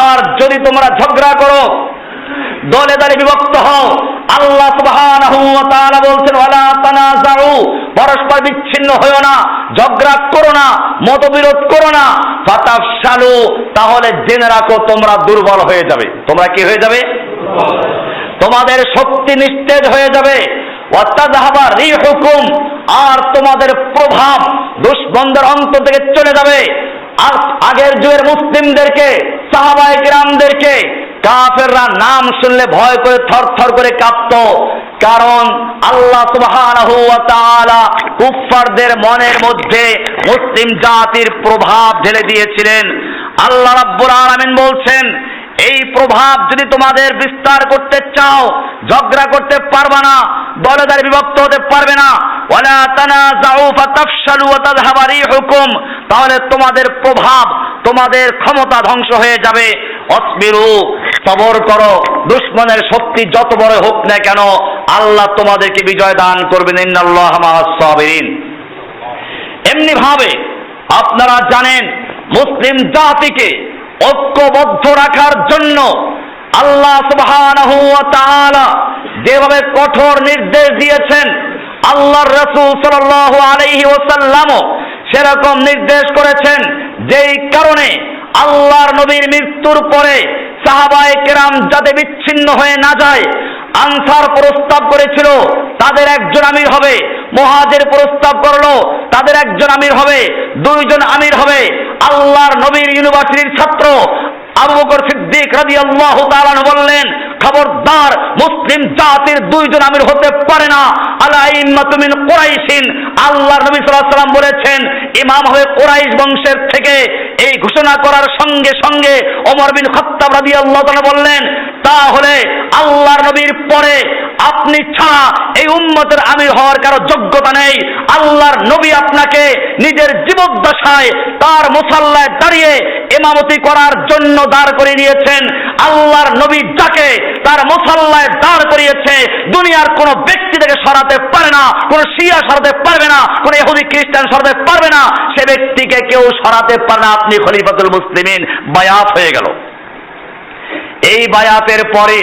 আর যদি তোমরা ঝগড়া করো, দলে দলে বিভক্ত হও, আল্লাহ সুবহানাহু ওয়া তাআলা বলছেন, ওয়ালা তানাযাউ, পরস্পর বিচ্ছিন্ন হয়ো না, ঝগড়া করো না, মতবিরোধ করো না। ফাতাফশালু, তাহলে জেনে রাখো তোমরা দুর্বল হয়ে যাবে। তোমরা কি হয়ে যাবে? তোমাদের শক্তি নিস্তেজ হয়ে যাবে। ওয়াতাযহাবা রিহুকুম, আর তোমাদের প্রভাব দুশমনদের অন্তর থেকে চলে যাবে। আর আগের যুগের মুসলিমদেরকে, সাহাবায়ে কিরামদেরকে কাফেররা নাম শুনলে ভয় করে থরথর করে কাঁপত, কারণ আল্লাহ সুবহানাহু ওয়া তাআলা কুফফারদের মনের মধ্যে মুসলিম জাতির প্রভাব ঢেলে দিয়েছিলেন। আল্লাহ রাব্বুল আলামিন বলছেন, এই প্রভাব যদি তোমাদের বিস্তার করতে চাও, ঝগড়া করতে পারবে না, দলে দলে বিভক্ত হতে পারবে না। ওয়ালা তানাযাউ ফাতাফশালু ওয়া তাযহাবা রিহুকুম, তাহলে তোমাদের প্রভাব, তোমাদের ক্ষমতা ধ্বংস হয়ে যাবে। অসবিরু, সবর করো, দুশমনের শক্তি যত বড় হোক না কেন আল্লাহ তোমাদেরকে বিজয় দান করবেন। ইন্নাল্লাহা মাআস সাবিরিন। এমনি ভাবে আপনারা জানেন, মুসলিম জাতিকে ঐক্যবদ্ধ রাখার জন্য আল্লাহ সুবহানাহু ওয়া তাআলা যেভাবে কঠোর নির্দেশ দিয়েছেন, আল্লাহর রাসূল সাল্লাল্লাহু আলাইহি ওয়াসাল্লাম সেরকম নির্দেশ করেছেন, যেই কারণে আল্লাহর নবীর মৃত্যুর পরে সাহাবায়ে কেরাম যাতে বিচ্ছিন্ন হয়ে না যায়, আনসার প্রস্তাব করেছিল তাদের একজন আমির হবে, মুহাজির প্রস্তাব করলো তাদের একজন আমির হবে, দুইজন আমির হবে। আল্লাহর নবীর ইউনিভার্সিটির ছাত্র আবু বকর সিদ্দিক রাদিয়াল্লাহু তাআলা বললেন, খবরদার, মুসলিম জাতির দুইজন আমির হতে পারে না। আলাইম্মাতু মিন কুরাইশিন, আল্লাহর নবী সাল্লাল্লাহু আলাইহি ওয়াসাল্লাম বলেছেন ইমাম হবে কুরাইশ বংশের থেকে। এই ঘোষণা করার সঙ্গে সঙ্গে ওমর বিন খাত্তাব রাদিয়াল্লাহু তাআলা বললেন, তাহলে আল্লাহর নবীর পরে আপনি ছাড়া এই উম্মতের আমির হওয়ার কারো যোগ্যতা নেই। আল্লাহর নবী আপনাকে নিজের জীবদ্দশায় তার মুসাল্লায় দাঁড়িয়ে ইমামতি করার জন্য দাঁড় করিয়ে নিয়েছেন। আল্লাহর নবী যাকে তার মুসাল্লায় দাঁড় করিয়েছে, দুনিয়ার কোন ব্যক্তি থেকে সরাতে পারে না, কোন শিয়া সরাতে পারবে না, কোন ইহুদি খ্রিস্টান সরাতে পারবে না, সে ব্যক্তিকে কেউ সরাতে পারে না। আপনি খলিফাতুল মুসলিমিন, বায়াত হয়ে গেল। এই বায়াতের পরে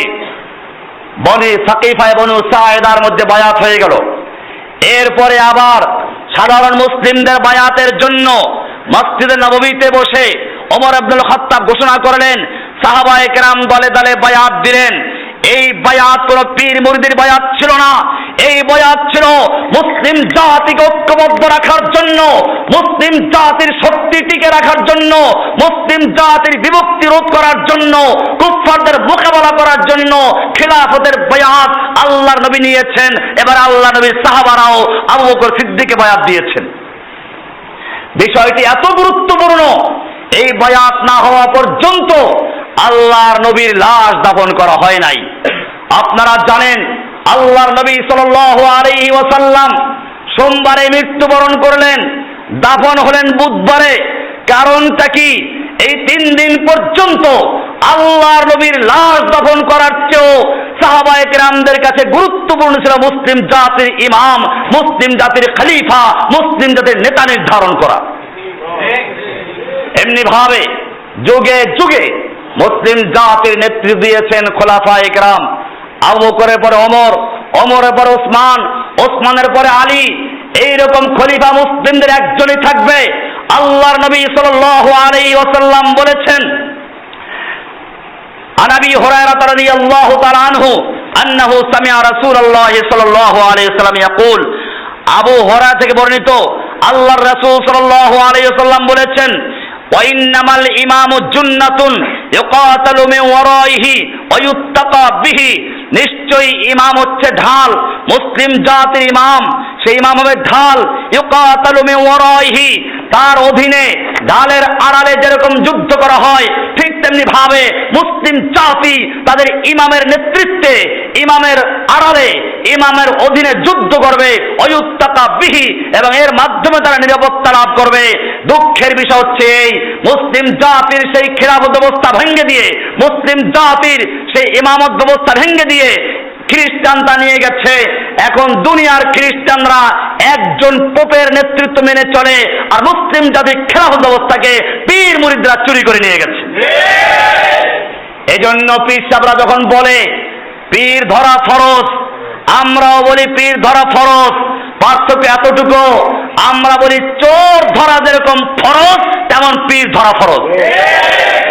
বনি সাকিফা বনু সায়েদার মধ্যে বায়াত হয়ে গেল। এরপরে আবার সাধারণ মুসলিমদের বায়াতের জন্য মসজিদে নববীতে বসে ওমর ইবনুল খাত্তাব ঘোষণা করলেন, সাহাবায়ে কেরাম দলে দলে বায়াত দিলেন। এই বায়াত কোনো পীর মুরিদের বায়াত ছিল না, এই বায়াত ছিল মুসলিম জাতিকে ঐক্যবদ্ধ রাখার জন্য, মুসলিম জাতির শক্তি টিকে রাখার জন্য, মুসলিম জাতির বিভক্তি রোধ করার জন্য, কুফফারদের মোকাবেলা করার জন্য খিলাফতের বায়াত আল্লাহর নবী নিয়েছেন। এবার আল্লাহর নবীর সাহাবারাও আবু বকর সিদ্দিককে বায়াত দিয়েছেন। বিষয়টি এত গুরুত্বপূর্ণ, এই বায়াত না হওয়া পর্যন্ত আল্লাহর নবীর লাশ দাফন করা হয় নাই। আপনারা জানেন, আল্লাহর নবী সাল্লাল্লাহু আলাইহি ওয়াসাল্লাম সোমবারে মৃত্যুবরণ করলেন, দাফন হলেন বুধবারে। কারণটা কি? এই 3 দিন পর্যন্ত আল্লাহর নবীর লাশ দাফন করার চেয়েও সাহাবায়ে কেরামদের কাছে গুরুত্বপূর্ণ ছিল মুসলিম জাতির ইমাম, মুসলিম জাতির খলিফা, মুসলিম জাতির নেতা নির্ধারণ করা। এমনি ভাবে যুগে যুগে মুসলিম জাতির নেতৃত্ব দিয়েছেন খোলাফায়ে কেরাম। আবু বকরের পরে ওমর, ওমরের পরে ওসমান, ওসমানের পরে আলী, এইরকম খলিফা মুসলিমদের একজনই থাকবে। আল্লাহর নবী সাল্লাল্লাহু আলাইহি ওয়াসাল্লাম বলেছেন, আন আবি হুরায়রা রাদিয়াল্লাহু তাআলা আনহু আন্নাহু সামি'a রাসূলুল্লাহ সাল্লাল্লাহু আলাইহি ওয়াসাল্লাম ইয়াকুল, আবু হুরায়রা থেকে বর্ণিত আল্লাহর রাসূল সাল্লাল্লাহু আলাইহি ওয়াসাল্লাম বলেছেন, ওয়া ইন্নামাল ইমামু জুন্নাতুন ইউকাতালু মিন ওয়ারাইহি ওয়া ইউত্তাকা বিহি, নিশ্চয়ই ইমাম হচ্ছে ঢাল, মুসলিম জাতির ইমাম সেই ইমাম হবে ঢাল। ইউকাতালু মিন ওয়ারাইহি, তার অধীনে ঢালের আড়ালে যেরকম যুদ্ধ করা হয় ঠিক তেমনি ভাবে মুসলিম জাতি তাদের ইমামের নেতৃত্বে, ইমামের আড়ালে, ইমামের অধীনে যুদ্ধ করবে। অয়ুত্তাকা বিহি, এবং এর মাধ্যমে তারা নিরাপত্তা লাভ করবে। দুঃখের বিষয় হচ্ছে এই, মুসলিম জাতির সেই খেলাফত ব্যবস্থা ভেঙে দিয়ে, মুসলিম জাতির সেই ইমামত ব্যবস্থা ভেঙে দিয়ে খ্রিস্টানরা নিয়ে গেছে। এখন দুনিয়ার খ্রিস্টানরা একজন পোপের নেতৃত্ব মেনে চলে, আর মুসলিম জাতির খেলাফত ব্যবস্থাকে পীর মুরিদরা চুরি করে নিয়ে গেছে। এজন্য পীর সাহেবরা যখন বলে পীর ধরা ফরজ, আমরাও বলি পীর ধরা ফরজ। পার্থক্য এতটুকু, আমরা বলি চোর ধরা যেরকম ফরজ তেমন পীর ধরা ফরজ।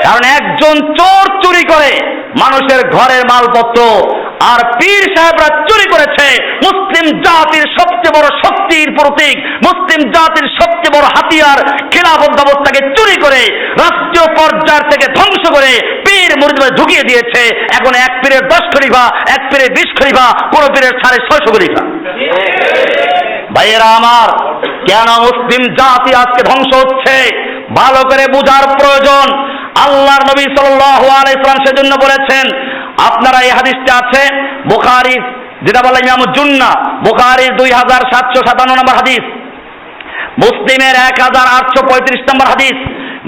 কারণ একজন চোর চুরি করে মানুষের ঘরের মালপত্র, আর পীর সাহেবরা চুরি করেছে মুসলিম জাতির সবচেয়ে বড় শক্তির প্রতীক, মুসলিম জাতির সবচেয়ে বড় হাতিয়ার খেলাফত ব্যবস্থাকে চুরি করে রাষ্ট্রীয় পর্যায় থেকে ধ্বংস করে পীর মুরিদরা ঢুকিয়ে দিয়েছে। এখন এক পীরের 10 খলিফা, এক পীরের 20 খলিফা, কোন পীরের 650 খলিফা। ভাইয়েরা আমার, কেন মুসলিম জাতি আজকে ধ্বংস হচ্ছে ভালো করে বোঝার প্রয়োজন। আল্লাহর নবী সাল্লাল্লাহু আলাইহি ওয়াসাল্লাম সেজন্য বলেছেন, আপনারা এই হাদিসটা আছে বুখারী, যেটা বলা ইমাম জুন্না, বুখারীর 2757 নম্বর হাদিস, মুসলিমের 1835 নম্বর হাদিস,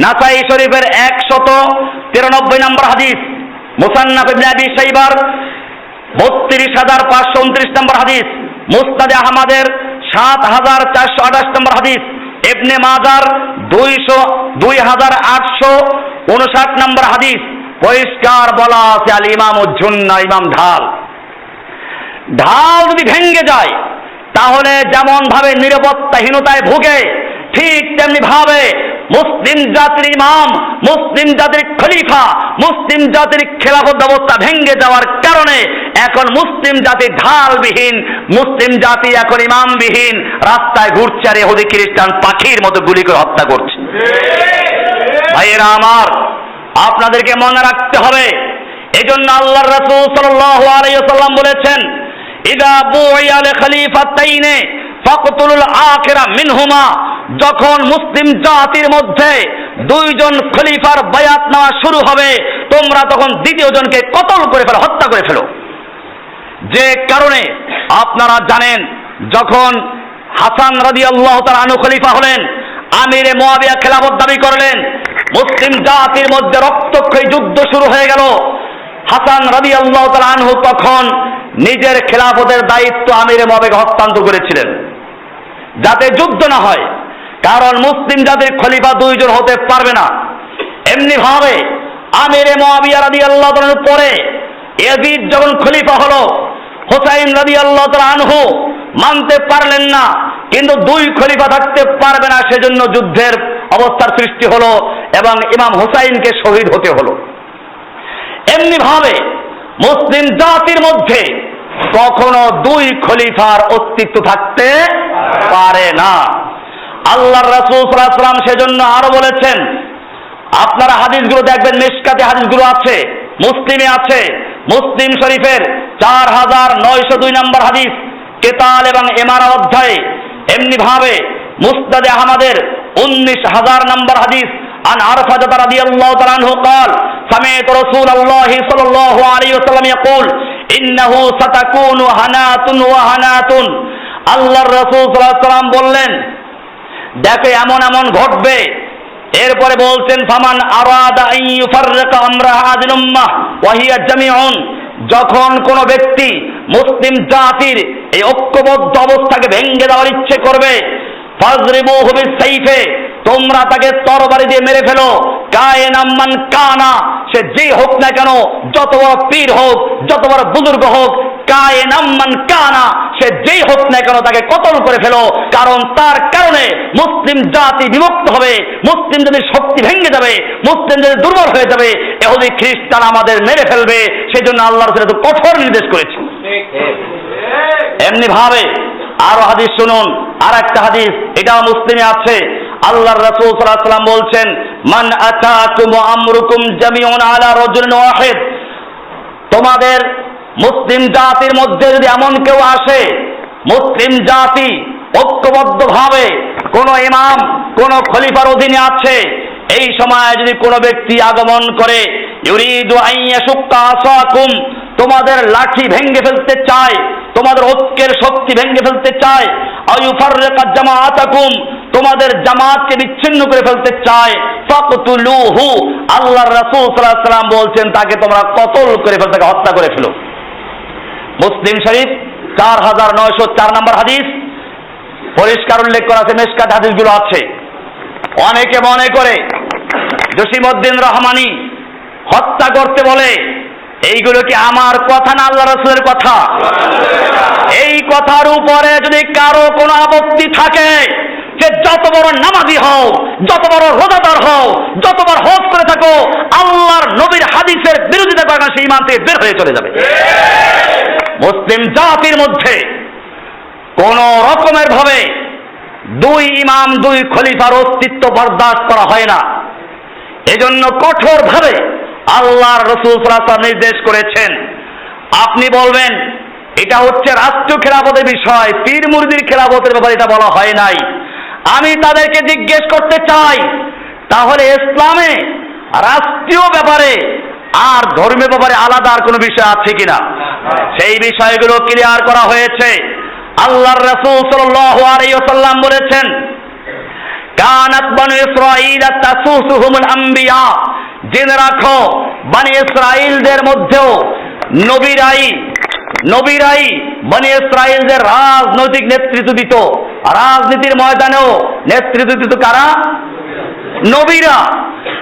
নাসাই শরীফের 193 নম্বর হাদিস, মুসান্নাফ ইবনে আবি শাইবার 32529 নম্বর হাদিস, মুসনাদে আহমদের 7428 নম্বর হাদিস, ইবনে মাজার 2859 নম্বর হাদিস। পরিষ্কার বলা আছে আল ইমাম জুন্না, ইমাম ঢাল। ঢাল যদি ভেঙে যায় তাহলে যেমন ভাবে নিরাপত্তাহীনতায় ভুগে, ঠিক তেমনি ভাবে মুসলিম জাতির ইমাম, মুসলিম জাতির খলিফা, মুসলিম জাতির খেলাফত ব্যবস্থা ভেঙে যাওয়ার কারণে এখন মুসলিম জাতি ঢালবিহীন, মুসলিম জাতি এখন ইমামবিহীন, রাস্তায় ঘুরছে আর ইহুদি খ্রিস্টান পাখির মতো গুলি করে হত্যা করছে। ভাইয়েরা আমার, আপনাদেরকে মনে রাখতে হবে, এজন্য আল্লাহর রাসূল সাল্লাল্লাহু আলাইহি ওয়াসাল্লাম বলেছেন, ইদা বুইয়া লি খলিফাতাইনে ফাকতুলুল আখিরা মিনহুমা, যখন মুসলিম জাতির মধ্যে 2 জন খলিফার বায়াত নেওয়া শুরু হবে, তোমরা তখন দ্বিতীয় জনকে কতল করে ফেলো, হত্যা করে ফেলো। যে কারণে আপনারা জানেন, যখন হাসান রাদিয়াল্লাহু তাআলা আনহু খলিফা হলেন, আমিরে মুয়াবিয়া খেলাফত দাবি করলেন, মুসলিম জাতির মধ্যে রক্তক্ষয়ী যুদ্ধ শুরু হয়ে গেল। হাসান রাদিয়াল্লাহু তাআলা আনহু তখন নিজের খেলাফতের দায়িত্ব আমিরে মুয়াবিয়াকে হস্তান্তর করেছিলেন, যাতে যুদ্ধ না হয়, কারণ মুসলিম জাতির খলিফা 2 জন হতে পারবে না। এমনি ভাবে আমিরে মুয়াবিয়া রাদিয়াল্লাহু তাআলার পরে ইয়াজিদ যখন খলিফা হলো, হুসাইন রাদিয়াল্লাহু তাআলা আনহু মানতে পারলেন না, কিন্তু 2 খলিফা থাকতে পারবে না, সেজন্য যুদ্ধের অবস্থার সৃষ্টি হলো এবং ইমাম হুসাইনকে শহীদ হতে হলো। এমনি ভাবে মুসলিম জাতির মধ্যে কখনো 2 খলিফার অস্তিত্ব থাকতে পারে না। আল্লাহর রাসূল সাল্লাল্লাহু আলাইহি ওয়াসাল্লাম সেজন্য আরো বলেছেন, আপনারা হাদিসগুলো দেখবেন, মিশকাতে হাদিসগুলো আছে, মুসলিমে আছে, মুসলিম শরীফের 4902 নম্বর হাদিস, কেতাল এবং ইমারা অধ্যায়ে। এমনি ভাবে মুসনাদে আহমদের 19000 নম্বর হাদিস, আন আরফা রাদিয়াল্লাহু তাআলা আনহু قال سمعت رسول الله صلى الله عليه وسلم يقول انه ستكون هنات وهنات, আল্লাহর রাসূল সাল্লাল্লাহু আলাইহি ওয়াসাল্লাম বললেন, দেখো এমন এমন ঘটবে। এরপরে বলছেন, ফামান আরাদা আন ইউফাররিকা আমরা হাযিল উম্মাহ ওয়া হিয়া জামিউন, যখন কোন ব্যক্তি মুসলিম জাতির এই ঐক্যবদ্ধ অবস্থাকে ভেঙে দেওয়ার ইচ্ছে করবে, ফাজরিবুহু বিসাইফে, তোমরা তাকে তরবারি দিয়ে মেরে ফেলো, কায়নাম মান কানা, সে যেই হোক না কেন, যত বড় পীর হোক, যত বড় বুজুর্গ হোক, কায়নাম মান কানা, সে যেই হোক না কেন তাকে কতল করে ফেলো, কারণ তার কারণে মুসলিম জাতি বিভক্ত হবে, মুসলিম জাতির শক্তি ভেঙে যাবে, মুসলিম জাতি দুর্বল হয়ে যাবে, ইহুদি খ্রিস্টান আমাদের মেরে ফেলবে। সেই জন্য আল্লাহ রাসূল এত কঠোর নির্দেশ করেছে। এমনি ভাবে আরো হাদিস শুনুন, আর একটা হাদিস, এটা মুসলিমে আছে। আল্লাহর রাসূল সাল্লাল্লাহু আলাইহি ওয়াসাল্লাম বলছেন, মান আতাকুম আমরুকুম জামিউন আলা রাজুলিন ওয়াহিদ, তোমাদের মুসলিম জাতির মধ্যে যদি এমন কেউ আসে, মুসলিম জাতি ঐক্যবদ্ধভাবে কোন ইমাম কোন খলিফার অধীনে আছে, এই সময় যদি কোনো ব্যক্তি আগমন করে, ইউরিদু আন ইয়াশুক্কা আসাকুম, তোমাদের লাঠি ভেঙে ফেলতে চায়, তোমাদের ঐক্যের শক্তি ভেঙে ফেলতে চায়, আয়ুফাররিকা জামাআতাকুম, তোমাদের জামাতকে বিচ্ছিন্ন করে ফেলতে চায়, ফাকতুলুহু, আল্লাহর রাসূল সাল্লাল্লাহু আলাইহি ওয়াসাল্লাম বলছেন তাকে তোমরা কতল করে ফেলো, তাকে হত্যা করে ফেলো। মুসলিম শরীফ 4904 নম্বর হাদিস, পরিষ্কার উল্লেখ করা আছে, মিশকাত হাদিসগুলো আছে। অনেকে মনে করে জসিমউদ্দিন রহমানী হত্যা করতে বলে, এইগুলো কি আমার কথা না আল্লাহ রাসূলের কথা? এই কথার উপরে যদি কারো কোনো আপত্তি থাকে, যে যত বড় নামাজি হও, যত বড় রোজাদার হও, যত বড় হজ করে থাকো, আল্লাহর নবীর হাদিসের বিরোধিতা করে সেই ইমান থেকে বের হয়ে চলে যাবে। মুসলিম জাতির মধ্যে কোন রকমের ভাবে দুই ইমাম দুই খলিফার অস্তিত্ব বরদাস্ত করা হয় না। এজন্য কঠোর ভাবে আল্লাহর রাসূল সাল্লাল্লাহু আলাইহি ওয়াসাল্লাম নির্দেশ করেছেন। আপনি বলবেন এটা হচ্ছে রাষ্ট্রীয় খেলাফতের বিষয়, পীর মুরিদির খেলাফতের ব্যাপারে এটা বলা হয় নাই। আমি তাদেরকে জিজ্ঞেস করতে চাই, তাহলে ইসলামে রাষ্ট্রীয় ব্যাপারে আর ধর্মীয় ব্যাপারে আলাদা আর কোনো বিষয় আছে কিনা? সেই বিষয়গুলো ক্লিয়ার করা হয়েছে। আল্লাহর রাসূল সাল্লাল্লাহু আলাইহি ওয়াসাল্লাম বলেছেন, কানাত বনু ইসরাঈল তাসুসুহুমুল আম্বিয়া, জেনে রাখো বনি ইসরাঈলদের মধ্যেও নবীরাই বনি ইসরাঈলদের রাজনৈতিক নেতৃত্ব দিত, রাজনীতির ময়দানেও নেতৃত্ব দিত কারা? নবীরা।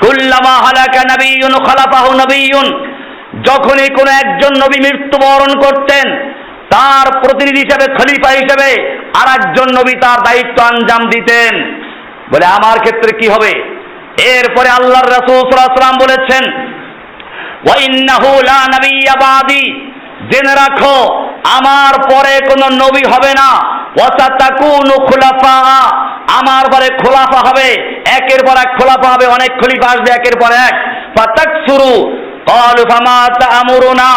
কুল্লামা হালাকা নবিয়্যুন খালাফাহু নবিয়্যুন, যখনই কোন একজন নবী মৃত্যুবরণ করতেন, তার প্রতিনিধি হিসেবে, খলিফা হিসেবে আরেকজন নবী তার দায়িত্ব আঞ্জাম দিতেন। বলে আমার ক্ষেত্রে কি হবে? এরপরে আল্লাহর রাসূল সাল্লাল্লাহু আলাইহি ওয়াসাল্লাম বলেছেন, ওয়া ইন্নাহু লা নাবিয়্যা বাদি, জেনে রাখো আমার পরে কোনো নবী হবে না, ওয়া সাতাকুনু খুলাফা, আমার পরে খোলাফা হবে, একের পর এক খোলাফা হবে, অনেক খলিফা আসবে একের পর এক। ফাতাকসুরু ক্বালু ফামা তা'মুরুনা,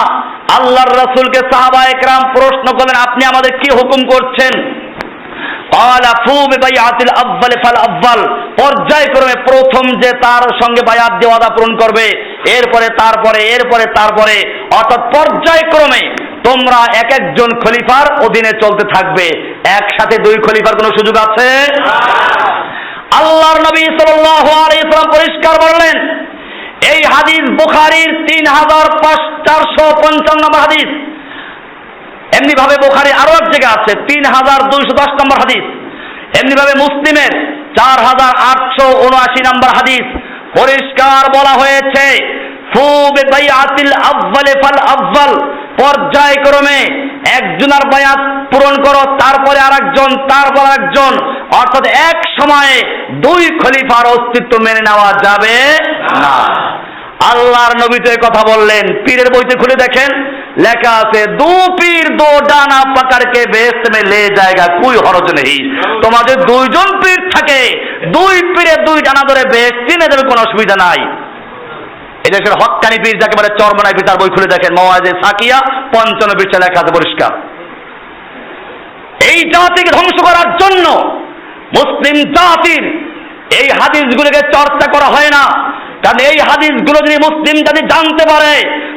আল্লাহর রাসূলকে সাহাবায়ে কেরাম প্রশ্ন করলেন, আপনি আমাদের কি হুকুম করছেন? ক্বালা ফু বিবাইআতিল আউয়াল ফাল আউয়াল, পর্যায়ক্রমে প্রথম যে তার সঙ্গে বায়াত দিয়ে ওয়াদা পূরণ করবে, এরপরে তারপরে, অর্থাৎ পর্যায়ক্রমে তোমরা এক একজন খলিফার অধীনে চলতে থাকবে। একসাথে দুই খলিফার কোনো সুযোগ আছে? আল্লাহর নবী সাল্লাল্লাহু আলাইহি ওয়াসাল্লাম পরিষ্কার বললেন। এই হাদিস বুখারীর 3455 নম্বর হাদিস। এমনি ভাবে বুখারী আরো এক জায়গা আছে 3210 নম্বর হাদিস। এমনি ভাবে মুসলিমের 4879 নম্বর হাদিস। পরিষ্কার বলা হয়েছে, ফু বিবাইআতিল আউয়াল ফাল আউয়াল, পর্যায়ক্রমে একজনের বায়াত পূরণ করো, তারপরে আরেকজন, তারপর আরেকজন, অর্থাৎ এক সময়ে দুই খলিফার অস্তিত্ব মেনে নেওয়া যাবে না। আল্লাহর নবী তো এই কথা বললেন। পীরের বইতে খুলে দেখেন, লেখা আছে, দু পীর দো ডানা পাকারকে বেহেশত মে লে জায়েগা কোই হরজ নেই। তোমাদের দুইজন পীর থাকে, দুই পীরে দুই ডানা ধরে বেহেশত নিয়ে যাবে, কোনো অসুবিধা নাই। এদেশের হক্কানি পীর যাকে বলে চরমনাই পীর, তার বই খুলে দেখেন, মাওয়াইজে সাকিয়া 55 পৃষ্ঠা লেখা আছে পরিষ্কার। এই জাতিকে ধ্বংস করার জন্য মুসলিম জাতির এই হাদিসগুলোকে চর্চা করা হয় না। কারণ এই হাদিসগুলো যদি মুসলিম জাতি জানতে পারে,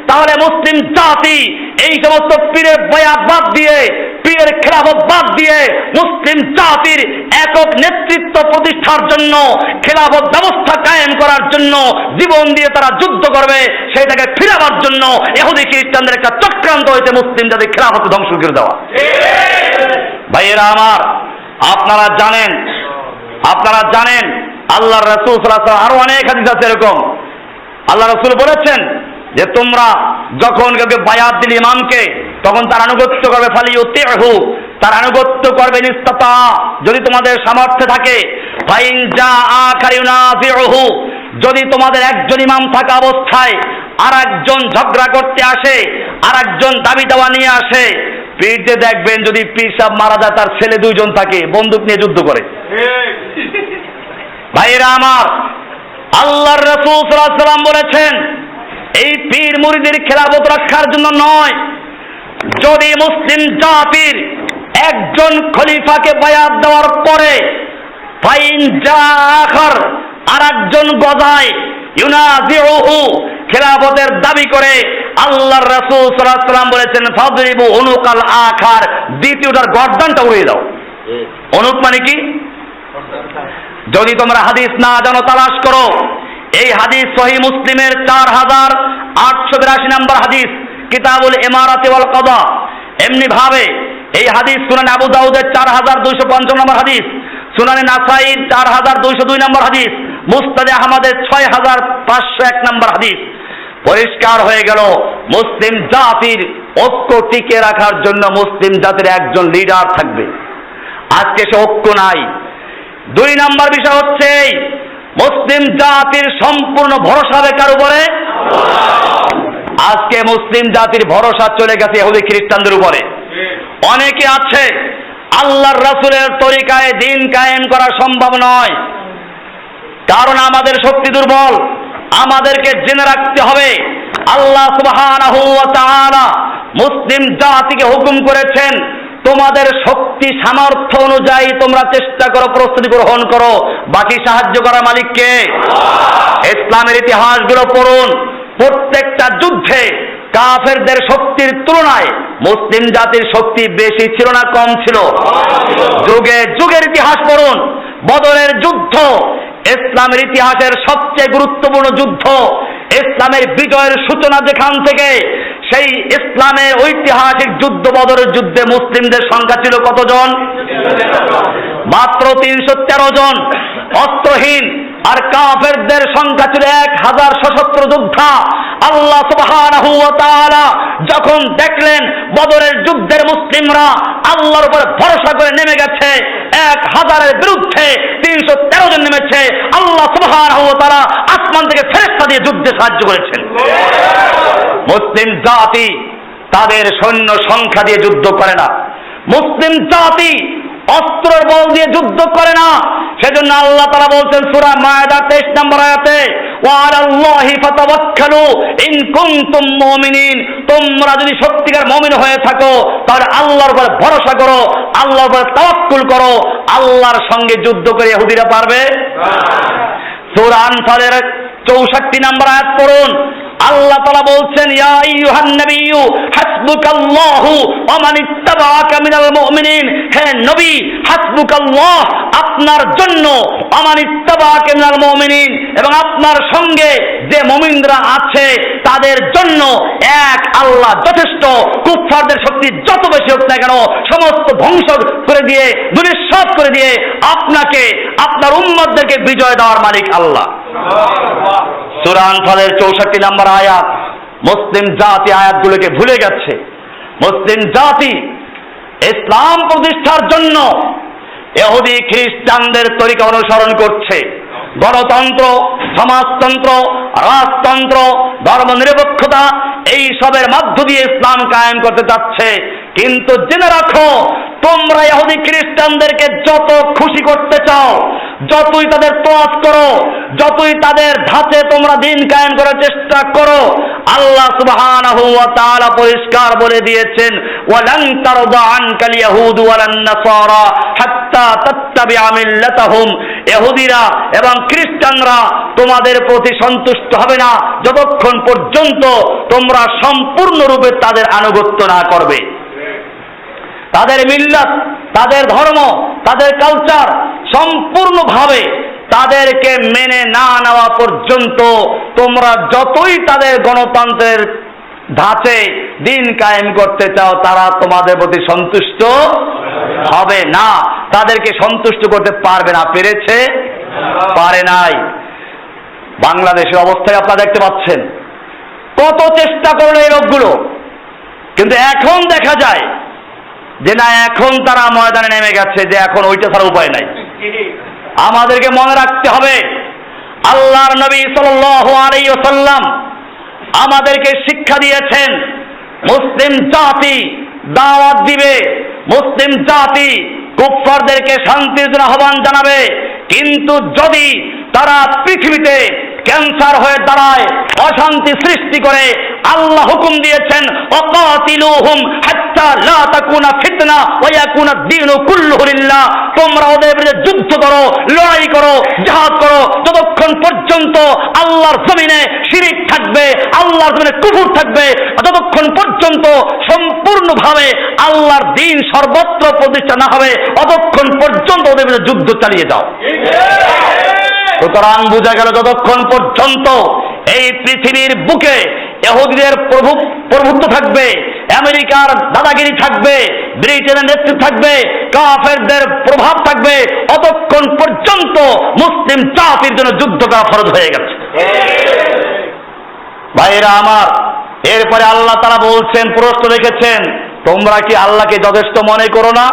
তাহলে মুসলিম জাতি এই সমস্ত পীরের বয়াত বাদ দিয়ে পীরের খেলাফত বাদ দিয়ে মুসলিম জাতির একক নেতৃত্ব প্রতিষ্ঠার জন্য, খেলাফত ব্যবস্থা কায়েম করার জন্য জীবন দিয়ে তারা যুদ্ধ করবে, সেইটাকে ফিরাবার জন্য ইহুদি খ্রিস্টানদের একটা চক্রান্ত হয়েছে মুসলিম জাতির খেলাফত ধ্বংস করে দেওয়া। ভাইয়েরা আমার, আপনারা জানেন আল্লাহর রাসূল সাল্লাল্লাহু আলাইহি ওয়াসাল্লাম, আরো অনেক হাদিস আছে এরকম, আল্লাহ রাসূল বলেছেন যে তোমরা যখন কাউকে বায়াত দিলে ইমামকে, তখন তার আনুগত্য করবে, ফালিউতিহু, তার আনুগত্য করবে নিস্তাতা, যদি তোমাদের সামর্থ্য থাকে। ফাইন জাআকা ইউনাজিউহু, যদি তোমাদের একজন ইমাম থাকা অবস্থায় আর একজন ঝগড়া করতে আসে, আর একজন দাবি দাওয়া নিয়ে আসে, পীরতে দেখবেন যদি পীর সাহেব মারা যায়, তার ছেলে দুইজন থাকে, বন্দুক নিয়ে যুদ্ধ করে। ভাইয়েরা আমার, আল্লাহর রাসূল সাল্লাল্লাহু আলাইহি ওয়াসাল্লাম বলেছেন এই পীর মুরিদের খেলাফত রক্ষার জন্য নয়, যদি মুসলিম জাতির একজন খলিফাকে বায়াত দেওয়ার পরে ফাইন জাআখার আর একজন গজায় ইউনাজিউহু, খেলাফতের দাবি করে, আল্লাহর রাসূল সাল্লাল্লাহু আলাইহি ওয়াসাল্লাম বলেছেন ফাদরিবু উনুকাল আখার, দ্বিতীয়টার গর্দানটা উড়িয়ে দাও। উনুক মানে কি? যদি তোমরা হাদিস না জানো তালাশ করো, এই হাদিস সহিহ মুসলিমের 4882 নম্বর হাদিস, কিতাবুল ইমারাতি ওয়াল কাদা। এমনি ভাবে এই হাদিস সুনান আবু দাউদের 4250 নম্বর হাদিস, সুনানে নাসাইর 4202 নম্বর হাদিস, মুসনাদে আহমদের 6501 নম্বর হাদিস। পরিষ্কার হয়ে গেল মুসলিম জাতির ঐক্য টিকে রাখার জন্য মুসলিম জাতির একজন লিডার থাকবে। আজকে সে ঐক্য নাই। 2 নম্বর বিষয় হচ্ছে মুসলিম জাতির সম্পূর্ণ ভরসা কার উপরে? আজকে মুসলিম জাতির ভরসা চলে গেছে ইহুদি খ্রিস্টানদের উপরে। অনেকে আছে আল্লাহর রাসূলের তরিকায় দিন কায়েম করা সম্ভব নয়, কারণ আমাদের শক্তি দুর্বল। আমাদেরকে জেনে রাখতে হবে আল্লাহ সুবহানাহু ওয়া তাআলা মুসলিম জাতিকে হুকুম করেছেন তোমাদের শক্তি সামর্থ্য অনুযায়ী তোমরা চেষ্টা করো, প্রস্তুতি গ্রহণ করো, বাকি সাহায্য করা মালিককে। ইসলামের ইতিহাসগুলো পড়ুন, প্রত্যেকটা যুদ্ধে কাফেরদের শক্তির তুলনায় মুসলিম জাতির শক্তি বেশি ছিল না কম ছিল? যুগে যুগের ইতিহাস পড়ুন। বদরের যুদ্ধ ইসলামের ইতিহাসের সবচেয়ে গুরুত্বপূর্ণ যুদ্ধ। ইসলামের বিজয়ের সূচনা যেখান থেকে, সেই ইসলামের ঐতিহাসিক যুদ্ধ বদরের যুদ্ধে মুসলিমদের সংখ্যা ছিল কতজন? মাত্র 313 জন অস্ত্রহীন, আর কাফেরদের সংখ্যা ছিল 1000 সশস্ত্র যোদ্ধা। আল্লাহ সুবহানাহু ওয়া তাআলা যখন দেখলেন বদরের যুদ্ধের মুসলিমরা আল্লাহর উপর ভরসা করে নেমে গেছে, 1000-এর বিরুদ্ধে 313 জন নেমেছে, আল্লাহ সুবহানাহু ওয়া তাআলা আসমান থেকে ফেরেশতা দিয়ে যুদ্ধে সাহায্য করেছেন। মুসলিম জাতি তাদের সৈন্য সংখ্যা দিয়ে যুদ্ধ করে না, মুসলিম জাতি অস্ত্রের বল দিয়ে যুদ্ধ করে না। সেজন্য আল্লাহ তাআলা বলছেন সূরা মায়েদা 23 নম্বর আয়াতে, ওয়া আলাল্লাহি ফাতাওয়াক্কালু ইন কুনতুম মুমিনিন, তোমরা যদি সত্যিকার মুমিন হয়ে থাকো তাহলে আল্লাহর উপর ভরসা করো, আল্লাহর উপর তাওয়াক্কুল করো। আল্লাহর সঙ্গে যুদ্ধ করে ইহুদিরা পারবে না। সূরা আনফালের 64 নম্বর আয়াত পড়ুন, আল্লাহ তাআলা বলছেন ইয়া আইয়ুহান নাবিয়্যু হাসবুকাল্লাহু ওয়া মান ইত্তাবাআকা মিনাল মুমিনিন, হে নবী হাসবুকাল্লাহ, আপনার জন্য, ওয়া মান ইত্তাবাআকা মিনাল মুমিনিন, এবং আপনার সঙ্গে যে মুমিনরা আছে তাদের জন্য এক আল্লাহ যথেষ্ট। কুফফারদের শক্তি যত বেশি হোক না কেন সমস্ত ধ্বংস করে দিয়ে, দুনিশ্বাত করে দিয়ে আপনাকে, আপনার উম্মতদেরকে বিজয় দেওয়ার মালিক আল্লাহ। সূরা আনফালের 64 নম্বর আয়াত। মুসলিম জাতি আয়াতগুলোকে ভুলে গেছে। মুসলিম জাতি ইসলাম প্রতিষ্ঠার জন্য ইহুদি খ্রিস্টানদের তরিকা অনুসরণ করছে। গণতন্ত্র, সমাজতন্ত্র, রাজতন্ত্র, ধর্মনিরপেক্ষতা, এই সবের মধ্য দিয়ে ইসলাম কায়েম করতে চাচ্ছে। কিন্তু জেনে রাখো, তোমরা ইহুদি খ্রিস্টানদেরকে যত খুশি করতে চাও, যতই তাদের তোয়াজ করো, যতই তাদের ধাঁচে তোমরা দিন কায়েম করার চেষ্টা করো, আল্লাহ সুবহানাহু ওয়া তাআলা পরিষ্কার বলে দিয়েছেন, ওয়ালান তারদা আনকাল ইয়াহুদু ওয়ালান নাসারা হাত্তা তাত্তাবিআ মিল্লাতাহুম, ইহুদিরা এবং খ্রিস্টানরা তোমাদের প্রতি সন্তুষ্ট হবে না যতক্ষণ পর্যন্ত তোমরা সম্পূর্ণরূপে তাদের আনুগত্য না করবে। তাদের মিল্লাত, তাদের ধর্ম, তাদের কালচার সম্পূর্ণভাবে তাদেরকে মেনে না নেওয়া পর্যন্ত তোমরা যতই তাদের গণতন্ত্রের ধাঁচে দিন কায়েম করতে চাও, তারা তোমাদের প্রতি সন্তুষ্ট হবে না, তাদেরকে সন্তুষ্ট করতে পারবে না। পেরেছে? পারে নাই। বাংলাদেশের অবস্থায় আপনারা দেখতে পাচ্ছেন, কত চেষ্টা করলো এই লোকগুলো, কিন্তু এখন দেখা যায় যে না, এখন তারা ময়দানে নেমে গেছে, যে এখন ওইটা ছাড়া উপায় নাই। আমাদেরকে মনে রাখতে হবে, আল্লাহর নবী সাল্লাল্লাহু আলাইহি ওয়াসাল্লাম আমাদেরকে শিক্ষা দিয়েছেন, মুসলিম জাতি দাওয়াত দিবে, মুসলিম জাতি কুফফারদেরকে শান্তির জন্য আহ্বান জানাবে, কিন্তু যদি তারা পৃথিবীতে ক্যান্সার হয়ে দাঁড়ায়, অশান্তি সৃষ্টি করে, আল্লাহ হুকুম দিয়েছেন ওয়াকাতিলুহুম হাত্তা লা তাকুনা ফিতনা ওয়া ইয়াকুনা দ্বীনু কুল্লুহু লিল্লাহ। তোমরা ওদের বিরুদ্ধে যুদ্ধ করো, লড়াই করো, জিহাদ করো, যতক্ষণ পর্যন্ত আল্লাহর জমিনে শিরক থাকবে, আল্লাহর জমিনে কুফর থাকবে, ততক্ষণ পর্যন্ত সম্পূর্ণভাবে আল্লাহর দ্বীন সর্বত্র প্রতিষ্ঠা না হবে, ততক্ষণ পর্যন্ত ওদের বিরুদ্ধে যুদ্ধ চালিয়ে যাও। সুতরাং বোঝা গেল, যতক্ষণ পর্যন্ত এই পৃথিবীর বুকে ইহুদিদের প্রভুত্ব থাকবে, আমেরিকার দাদাগিরি থাকবে, ব্রিটেনের নেতৃত্ব থাকবে, কাফেরদের প্রভাব থাকবে, ততক্ষণ পর্যন্ত মুসলিম জাতির জন্য যুদ্ধ করা ফরজ হয়ে গেছে। ভাইরা আমার, এরপরে আল্লাহ তাআলা বলছেন, প্রশ্ন রেখেছেন, তোমরা কি আল্লাহকে যথেষ্ট মনে করো না?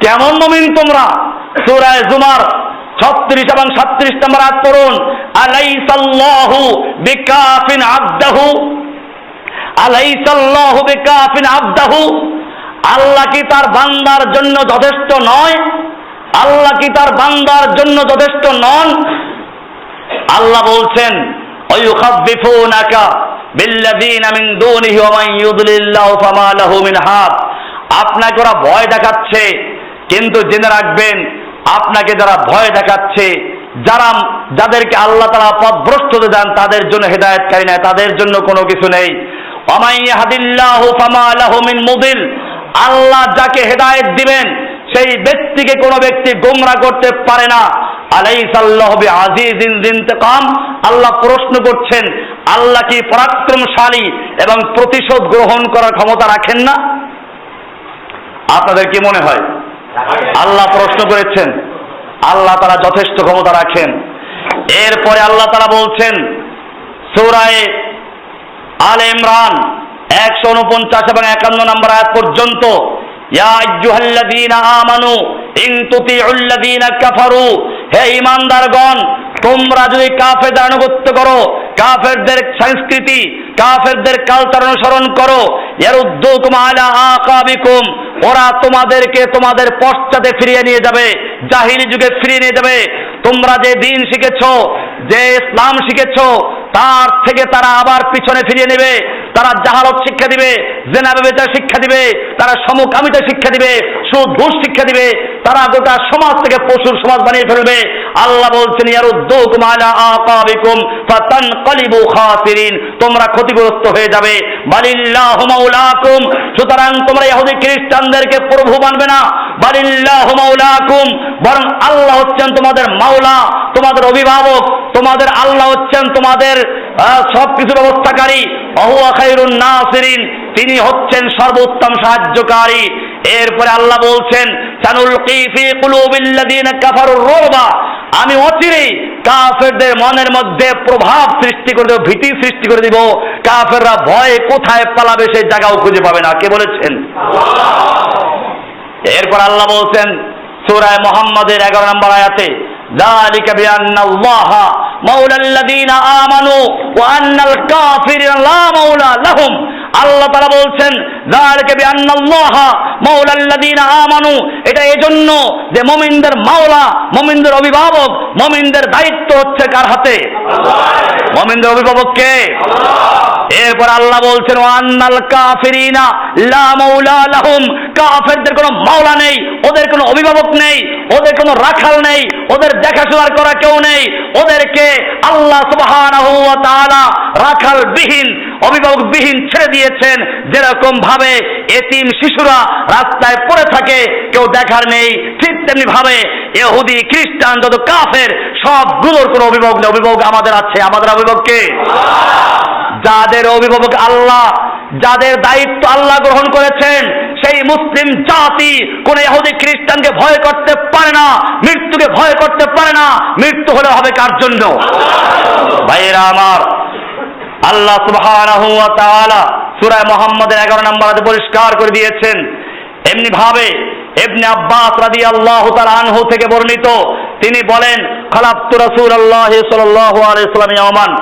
কেমন মুমিন তোমরা? সূরা জুমার 36 এবং 37 নম্বর আয়াত পড়ুন। আলাইসাল্লাহু বিকাফিন আবদাহু, আলাইসাল্লাহু বিকাফিন আবদাহু, আল্লাহ কি তার বান্দার জন্য যথেষ্ট নয়? আল্লাহ কি তার বান্দার জন্য যথেষ্ট নন? আল্লাহ বলছেন ওয়ায়ুখাফিফুনাকা বিল্লাযীনা মিন দুনিহি ওয়া মান ইউদ্লিল্লাহু ফামা লাহু মিন হাদ। আপনাকে ওরা ভয় দেখাচ্ছে, কিন্তু জেনে রাখবেন, আপনাকে যারা ভয় দেখাচ্ছে, যাদেরকে আল্লাহ তাআলা পথভ্রষ্ট দেন, তাদের জন্য হেদায়েতকারী নাই, তাদের জন্য কোনো কিছু নেই। ওয়া মান ইয়াহদিল্লাহু ফামা লাহু মিন মুদিল, আল্লাহ যাকে হেদায়েত দিবেন সেই ব্যক্তিকে কোনো ব্যক্তি গোমরা করতে পারে না। আলাইসাল্লাহু বিআযীযিন যিন্তিকাম, আল্লাহ প্রশ্ন করছেন, আল্লাহ কি পরাক্রমশালী এবং প্রতিশোধ গ্রহণ করার ক্ষমতা রাখেন না? আপনাদের কি মনে হয়? আল্লাহ প্রশ্ন করেছেন, আল্লাহ তাআলা যথেষ্ট ক্ষমতা রাখেন। এরপরে আল্লাহ তাআলা বলছেন সূরা আলে ইমরান 149 এবং 51 নম্বর আয়াত পর্যন্ত, ইয়া আইয়ুহাল্লাযীনা আমানু ইন তুতিউল্লাযীনা কাফারু, হে ঈমানদারগণ, তোমরা যদি কাফেরদের আনুগত্য করো, কাফেরদের সংস্কৃতি, কাফেরদের কালচার অনুসরণ করো, ইয়ারুদ্দুকুম আলা আকাবিকুম, ওরা তোমাদেরকে তোমাদের পশ্চাতে ফিরিয়ে নিয়ে যাবে, জাহিলি যুগে ফিরিয়ে নিয়ে যাবে। তোমরা যে দ্বীন শিখেছো, যে ইসলাম শিখেছো, তার থেকে তারা আবার পিছনে ফিরিয়ে নেবে। তারা জাহালত শিক্ষা দিবে, জেনা ব্যভিচার শিক্ষা দিবে, তারা সমকামিতা শিক্ষা দিবে, সুদ ঘুষ শিক্ষা দিবে, তারা গোটা সমাজ থেকে পশুর সমাজ বানিয়ে ফেলবে। আল্লাহ বলছেন ইয়ারুদ্দুকুম আলা আকাবিকুম ফাতানকালিবু খাসিরিন, তোমরা ক্ষতিগ্রস্ত হয়ে যাবে। বালিল্লাহু মাওলাকুম, সুতরাং তোমরা ইহুদি খ্রিস্টানদেরকে প্রভু মানবে না। বালিল্লাহু মাওলাকুম, বরং আল্লাহ হচ্ছেন তোমাদের মাওলা, তোমাদের অভিভাবক, তোমাদের আল্লাহ হচ্ছেন তোমাদের সবকিছু ব্যবস্থাকারী। ওয়া খায়রুন নাসিরিন, তিনি হচ্ছেন সর্বোত্তম সাহায্যকারী। এরপরে আল্লাহ বলছেন সানুলকি ফি কুলুবিল্লাযীনা কাফারুর রুবা, আমি অচিরেই কাফেরদের মনের মধ্যে প্রভাব সৃষ্টি করে দেব, ভীতি সৃষ্টি করে দিব। কাফেররা ভয়ে কোথায় পালাবে সেই জায়গাও খুঁজে পাবে না। কে বলেছেন? এরপর আল্লাহ বলছেন সূরা মুহাম্মাদের 11 নম্বর আয়াতে, যালিকা বিআন্নাল্লাহা মাওলাল্লাযীনা আমানু ওয়া আন্নাল কাফিরিনা লা মাওলা লাহুম। আল্লাহ তাআলা বলছেন যালিকা বিআন্নাল্লাহা মাওলাল্লাযীনা আমানু, এটা এজন্য যে মুমিনদের মাওলা, মুমিনদের অভিভাবক, মুমিনদের দায়িত্ব হচ্ছে কার হাতে? আল্লাহ। মুমিনদের অভিভাবক কে? আল্লাহ। এরপর আল্লাহ বলছেন ওয়া আন্নাল কাফিরিনা লা মাওলা লাহুম, কাফেরদের কোনো মাওলা নেই, ওদের কোনো অভিভাবক নেই, ওদের কোনো রাখাল নেই, ওদের দেখাশোনা করা কেউ নেই, ওদেরকে আল্লাহ সুবহানাহু ওয়া তাআলা রাখাল বিহীন, অভিভাবকবিহীন ছেড়ে দিয়েছেন। যেরকম ভাবে এতিম শিশুরা রাস্তায় পড়ে থাকে, কেউ দেখার নেই, ঠিক তেমনি ভাবে ইহুদি খ্রিস্টান যত কাফের সবগুলোর কোনো অভিভাবক নেই। অভিভাবক আমাদের আছে। আমাদের অভিভাবক কে? যাদের অভিভাবক আল্লাহ, যাদের দায়িত্ব আল্লাহ গ্রহণ করেছেন, সেই মুসলিম জাতি কোন ইহুদি খ্রিস্টানকে ভয় করতে পারে না, মৃত্যুকে ভয় করতে পারে না। মৃত্যু হলে হবে কার জন্য? ভাইয়েরা আমার, আল্লাহ সুবহানাহু ওয়া তাআলা সূরা মুহাম্মদের 11 নম্বর আয়াতে পরিষ্কার করে দিয়েছেন। এমনি ভাবে ইবনে আব্বাস রাদিয়াল্লাহু তাআলা আনহু থেকে বর্ণিত, তিনি বলেন, খালাফতু রাসূলুল্লাহ সাল্লাল্লাহু আলাইহি ওয়াসাল্লাম ইয়াওমান।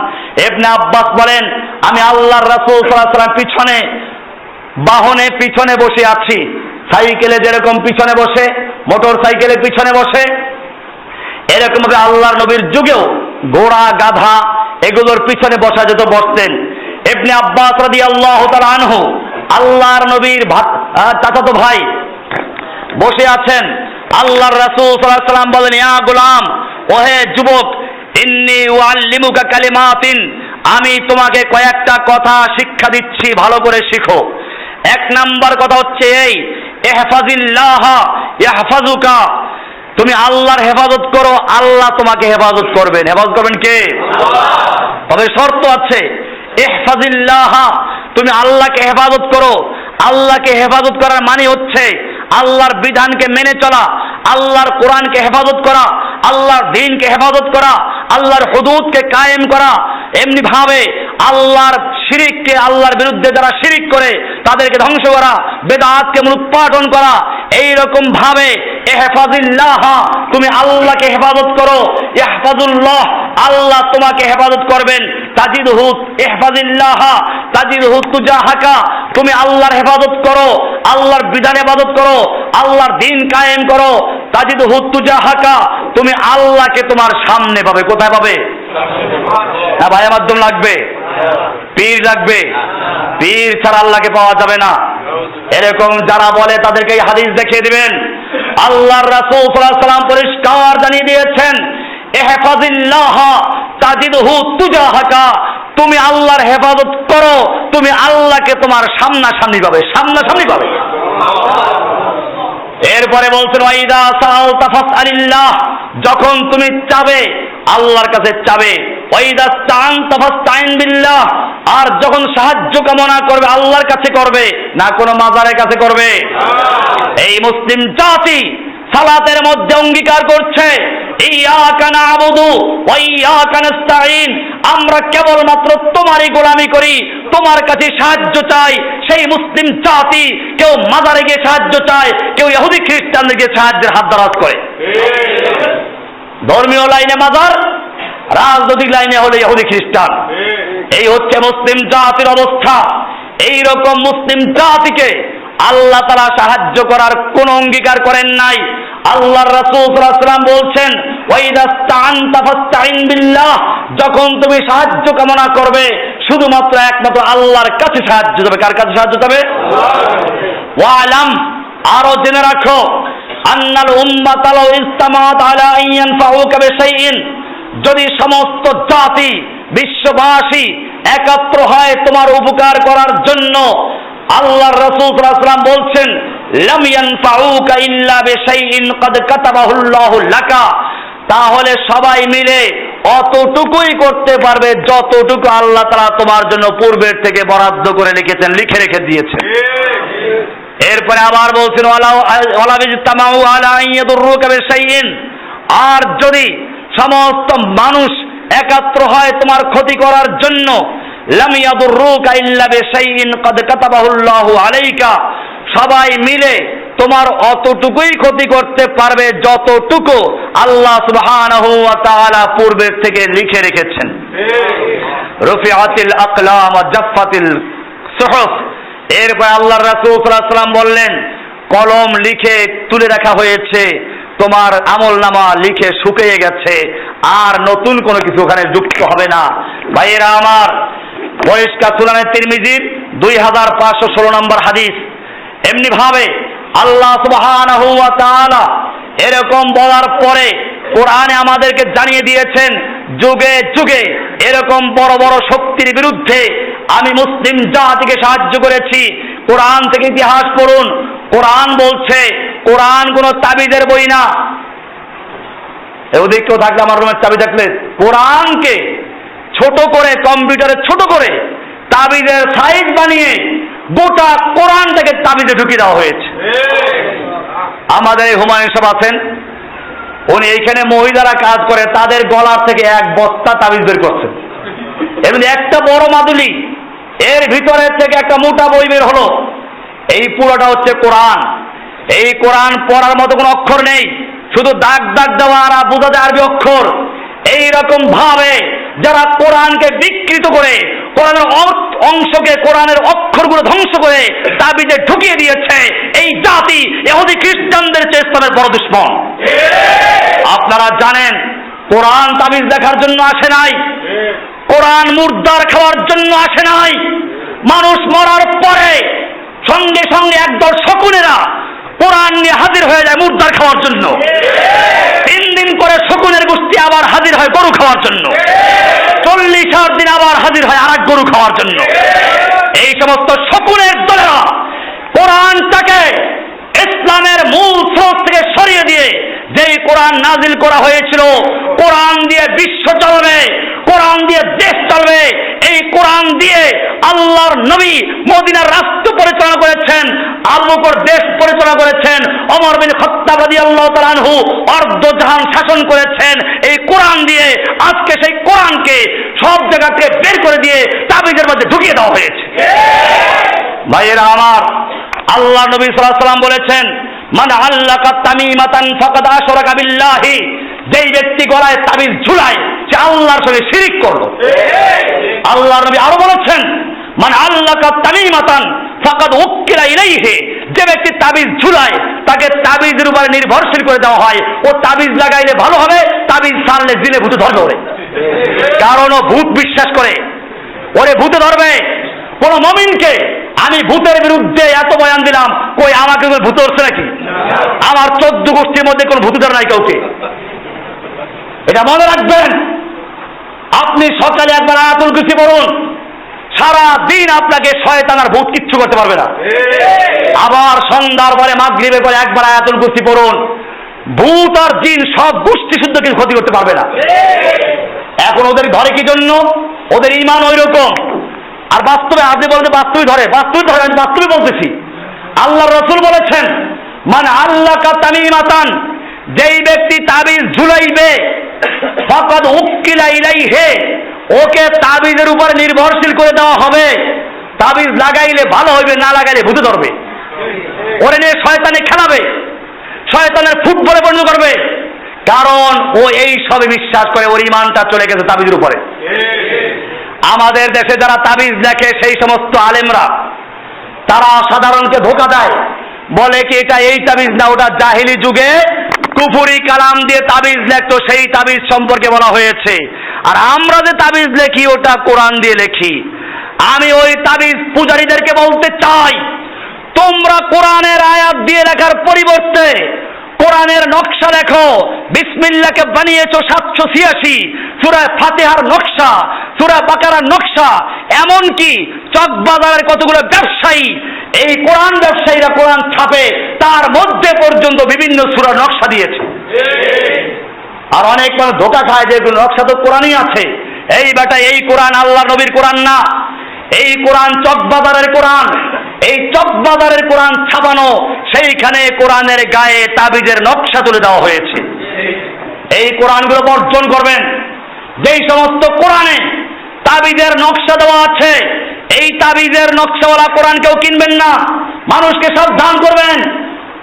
ইবনে আব্বাস বলেন, আমি আল্লাহর রাসূল সাল্লাল্লাহু আলাইহি ওয়াসাল্লাম পিছনে বাহনে পিছনে বসে আছি। সাইকেলে যেরকম পিছনে বসে, মোটর সাইকেলে পিছনে বসে, এরকম ভাবে আল্লাহর নবীর যুগেও ঘোড়া গাধা এগুলোর পিছনে বসা যেত, বসতেন। ইবনে আব্বাস রাদিয়াল্লাহু তাআলা আনহু, আল্লাহর নবীর চাচাতো ভাই, বসে আছেন। আল্লাহর রাসূল সাল্লাল্লাহু আলাইহি ওয়াসাল্লাম বলেন, ইয়া গোলাম, ওহে যুবক, ইন্নী উআল্লিমুকা কালিমাতিন, আমি তোমাকে কয়েকটা কথা শিক্ষা দিচ্ছি, ভালো করে শিখো। এক নাম্বার কথা হচ্ছে এই, ইহফাজিল্লাহ ইয়াহফাজুকা, তুমি আল্লাহর হেফাজত করো, আল্লাহ তোমাকে হেফাজত করবেন। হেফাজত করবেন কে? তবে শর্ত আছে, ইহফাজিল্লাহ, তুমি আল্লাহকে হেফাজত করো। আল্লাহকে হেফাজত করার মানে হচ্ছে আল্লাহর বিধানকে মেনে চলা, আল্লাহর কোরআনকে হেফাজত করা, আল্লাহর দ্বীনকে হেফাজত করা, আল্লাহর হুদুদকে কায়েম করা। এমনি ভাবে আল্লাহর শিরিককে, আল্লাহর বিরুদ্ধে যারা শিরিক করে তাদেরকে ধ্বংস করা, বেদাতকে মূলোৎপাটন করা। এই রকম ভাবে ইহফাজিল্লাহ, তুমি আল্লাহকে হেফাজত করো, ইহফাজুল্লাহ, আল্লাহ তোমাকে হেফাজত করবেন। তাজিদহু, ইহফাজিল্লাহ তাজিদহু তুজাহাকা, তুমি আল্লাহর হেফাজত করো, আল্লাহর বিধান হেফাজত করো, আল্লাহর দ্বীন কায়েম করো। তাজিদহু তুজাহাকা, তুমি আল্লাহকে তোমার সামনে পাবে। কোথায় পাবে? না ভাইয়া মাধ্যম লাগবে, পীর লাগবে, পীর ছাড়া আল্লাহকে পাওয়া যাবে না। এরকম যারা বলে তাদেরকে এই হাদিস দেখিয়ে দিবেন। আল্লাহর রাসূল সাল্লাল্লাহু আলাইহি ওয়াসাল্লাম পরিষ্কার জানিয়ে দিয়েছেন, ইহফাজিল্লাহ তাজিদহু তুজাহাকা, তুমি আল্লাহর হেফাজত করো, তুমি আল্লাহকে তোমার সামনাসামনি পাবে, সামনাসামনি পাবে। এরপরে বলছেন, ওয়াইদা সাআলতা ফাসআলিল্লাহ, যখন তুমি চাবে আল্লাহর কাছে চাবে। ওয়াইদা ইসতাআনতা ফাসতাইন বিল্লাহ, আর যখন সাহায্য কামনা করবে আল্লাহর কাছে করবে, না কোনো মাজারের কাছে করবে। এই মুসলিম জাতি সালাতের মধ্যে অঙ্গীকার করছে, ইয়াকা না'বুদু ওয়া ইয়াকা নাস্তাঈন, আমরা কেবলমাত্র তোমারই গোলামি করি, তোমার কাছে সাহায্য চাই। সেই মুসলিম জাতি কেউ মাজারে গিয়ে সাহায্য চায়, কেউ ইহুদি খ্রিস্টানদের গিয়ে সাহায্যের হাত দারাজ করে। ধর্মীয় লাইনে মাজার, রাজনৈতিক লাইনে হলে ইহুদি খ্রিস্টান। এই হচ্ছে মুসলিম জাতির অবস্থা। এই রকম মুসলিম জাতিকে আল্লাহ তাআলা সাহায্য করার কোন অঙ্গীকার করেন নাই। আল্লাহর রাসূল সাল্লাল্লাহু আলাইহি ওয়াসাল্লাম বলছেন, ওয়াইদা ইসতাআনতা ফাসতাইন বিল্লাহ, যখন তুমি সাহায্য কামনা করবে শুধুমাত্র একমাত্র আল্লাহর কাছে সাহায্য যাবে। কার কাছে সাহায্য যাবে? ওয়ালাম, আরো জেনে রাখো, আন্নাল উম্মাতা লাউ ইসতামাত আলা আন ইয়ানফাউকা বিশাইইন, যদি সমস্ত জাতি বিশ্ববাসী একত্র হয় তোমার উপকার করার জন্য, আল্লাহর রাসূল সাল্লাল্লাহু আলাইহি ওয়াসাল্লাম বলছেন, লাম ইয়ানফাউকা ইল্লা বিশাইইন ক্বাদ কাতাবাহুল্লাহু লাকা, তাহলে সবাই মিলে অতটুকুই করতে পারবে যতটুকু আল্লাহ তাআলা তোমার জন্য পূর্বের থেকে বরাদ্দ করে লিখেছেন, লিখে রেখে দিয়েছেন। এরপরে আবার বলছেন, ওয়ালা বিজতামাউ আলা আন ইয়াদুররুকা বিশাইইন, আর যদি সমস্ত মানুষ একত্র হয় তোমার ক্ষতি করার জন্য, লাম ইয়াদুররুকা ইল্লা বিশাইইন ক্বাদ কাতাবাহুল্লাহু আলাইকা, সবাই মিলে তোমার অতটুকুই ক্ষতি করতে পারবে যতটুকু আল্লাহ সুবহানাহু ওয়া তাআলা পূর্বের থেকে লিখে রেখেছেন। রুফিআতিল আকলাম ওয়া জাফফাতিল সুহুফ, এরপর আল্লাহর রাসূল সাল্লাল্লাহু আলাইহি ওয়াসাল্লাম বললেন, কলম লিখে তুলে রাখা হয়েছে, তোমার আমলনামা লিখে শুকিয়ে গেছে, আর নতুন কোনো কিছু ওখানে যুক্ত হবে না। ভাইয়েরা আমার, পরিষ্কার সুনানে তিরমিজির 2516 নম্বর হাদিস। এমনি ভাবে আল্লাহ সুবহানাহু ওয়া তাআলা এরকম বলার পরে কোরআনে আমাদেরকে জানিয়ে দিয়েছেন যুগে যুগে এরকম বড় বড় শক্তির বিরুদ্ধে আমি মুসলিম জাতিকে সাহায্য করেছি। কোরআন থেকে ইতিহাস পড়ুন, কোরআন বলছে কোরআন কোনো তাবিজের বই না। ওদিকে কেউ থাকলে আমার রুমের চাবি থাকলে কোরআনকে ছোট করে কম্পিউটারে ছোট করে তাবিজের সাইজ বানিয়ে গোটা কোরআনটাকে তাবিজে ঢুকিয়ে দেওয়া হয়েছে। আমাদের হুমায়ুন সাহেব আছেন, উনি এইখানে মহিলারা কাজ করে, তাদের গলার থেকে এক বস্তা তাবিজ বের করছেন। এমনি একটা বড় মাদুলি, এর ভিতরের থেকে একটা মোটা বই বের হলো। এই পুরোটা হচ্ছে কোরআন। এই কোরআন পড়ার মতো কোনো অক্ষর নেই, শুধু দাগ দাগ দেওয়া আর বোঝা যায় আরবি অক্ষর। এইরকম ভাবে যারা কোরআনকে বিকৃত করে, কোরআনের অংশকে, কোরআনের অক্ষরগুলো ধ্বংস করে তাবিজে ঢুকিয়ে দিয়েছে, এই জাতি ইহুদি খ্রিস্টানদের চেয়ে ইসলামের বড় দুশমন। আপনারা জানেন কোরআন তাবিজ দেখার জন্য আসে নাই, কোরআন মুর্দার খাওয়ার জন্য আসে নাই। মানুষ মরার পরে সঙ্গে সঙ্গে একদল শকুনেরা কোরআন নিয়ে হাজির হয়ে যায় মুর্দার খাওয়ার জন্য। 3 দিন পরে শকুনের গোষ্ঠী আবার হাজির হয় গরু খাওয়ার জন্য। 40 দিন আবার হাজির হয় আরেক গরু খাওয়ার জন্য। এই সমস্ত শকুনের দলেরা কোরআনটাকে ইসলামের মূল স্রোত থেকে সরিয়ে দিয়ে, যেই কোরআন নাজিল করা হয়েছিল কোরআন দিয়ে বিশ্ব চলবে, কোরআন দিয়ে দেশ চলবে, এই কোরআন দিয়ে আল্লাহর নবী মদিনার রাষ্ট্র পরিচালনা করেছেন, আবু বকর দেশ পরিচালনা করেছেন, ওমর বিন খাত্তাব রাদিয়াল্লাহু তাআলা আনহু অর্ধজাহান শাসন করেছেন এই কোরআন দিয়ে। আজকে সেই কোরআনকে সব জায়গা থেকে বের করে দিয়ে তাবিজের মধ্যে ঢুকিয়ে দেওয়া হয়েছে। ভাইয়েরা আমার, আল্লাহ নবী সাল্লাল্লাহু আলাইহি ওয়াসাল্লাম বলেছেন, মান আল্লাকা তামিমাতান ফাকাদ আশরাকা বিল্লাহি, যেই ব্যক্তি গলায় তাবিজ ঝুলায় সে আল্লাহর সঙ্গে শিরিক করলো। আল্লাহর নবী আরো বলেছেন, মান আল্লাকা তামিমাতান ফাকাদ উক্কিলা ইলাইহি, যে ব্যক্তি তাবিজ ঝুলায় তাকে তাবিজের উপরে নির্ভরশীল করে দেওয়া হয়। ও তাবিজ লাগাইলে ভালো হবে, তাবিজ ছাড়লে জিনে ভূতে ধরবে ওরে। কারণ ও ভূত বিশ্বাস করে, ওরে ভূতে ধরবে। কোন মুমিনকে আমি ভূতের বিরুদ্ধে এত বয়ান দিলাম, কই আমাকে ভূত ধরছে নাকি? আমার 14 গোষ্ঠীর মধ্যে কোন ভূত ধরে নাই কাউকে। এটা মনে রাখবেন। আপনি সকালে একবার আয়াতুল কুরসি পড়ুন, সারা দিন আপনাকে শয়তান আর ভূত কিচ্ছু করতে পারবে না। আবার সন্ধ্যার পরে মাগরিবের পরে একবার আয়াতুল কুরসি পড়ুন, ভূত আর জিন সব গোষ্ঠী শুদ্ধ কিছু ক্ষতি করতে পারবে না। এখন ওদের ধরে কি জন্য? ওদের ঈমান ওই রকম। আর বাস্তবে আপনি বলতে বাস্তবে ধরে, আমি বাস্তবে বলতেছি। আল্লাহর রাসূল বলেছেন, মান আল্লাকা তামিমাতান, যেই ব্যক্তি তাবিজ ঝুলাইবে ফাকাদ উক্কিলা ইলাইহি, ওকে তাবিজের উপর নির্ভরশীল করে দেওয়া হবে। তাবিজ লাগাইলে ভালো হবে, না লাগাইলে ভূতে ধরবে। ওরে নিয়ে শয়তানে খেলাবে, শয়তানের ফুটবলে পরিণত করবে। কারণ ও এই সবে বিশ্বাস করে, ওর ঈমানটা চলে গেছে তাবিজের উপরে। আমাদের দেশে যারা তাবিজ লেখে সেই সমস্ত আলেমরা, তারা সাধারণকে ধোঁকা দেয়, বলে কি এটা এই তাবিজ না, ওটা জাহিলি যুগে কুফরি কালাম দিয়ে তাবিজ লেখতো, সেই তাবিজ সম্পর্কে বলা হয়েছে। আর আমরা যে তাবিজ লেখি ওটা কোরআন দিয়ে লেখি। আমি ওই তাবিজ পূজারীদেরকে বলতে চাই, তোমরা কোরআনের আয়াত দিয়ে লেখার পরিবর্তে কোরআনের নকশা লেখো। বিসমিল্লাহকে বানিয়েছো 786, সূরা ফাতিহার নকশা, সূরা বাকারার নকশা, এমনকি চকবাজারের কতগুলো ব্যবসায়ী, এই কোরআন ব্যবসায়ীরা কোরআন ছাপে, তার মধ্যে পর্যন্ত বিভিন্ন সূরার নকশা দিয়েছে। আর অনেক মানুষ ধোঁকা খায় যে নকশা তো কোরআনই আছে। এই বেটা, এই কোরআন আল্লাহ নবীর কোরআন না, এই কোরআন চকবাজারের কোরআন। এই চকবাজারের কোরআন ছাপানো, সেইখানে কোরআনের গায়ে তাবিজের নকশা তুলে দেওয়া হয়েছে। এই কোরআনগুলো বর্জন করবেন। যেই সমস্ত কোরআনে তাবিজের নকশা দেওয়া আছে, এই তাবিজের নকশাওয়ালা কোরআন কেউ কিনবেন না, মানুষকে সাবধান করবেন।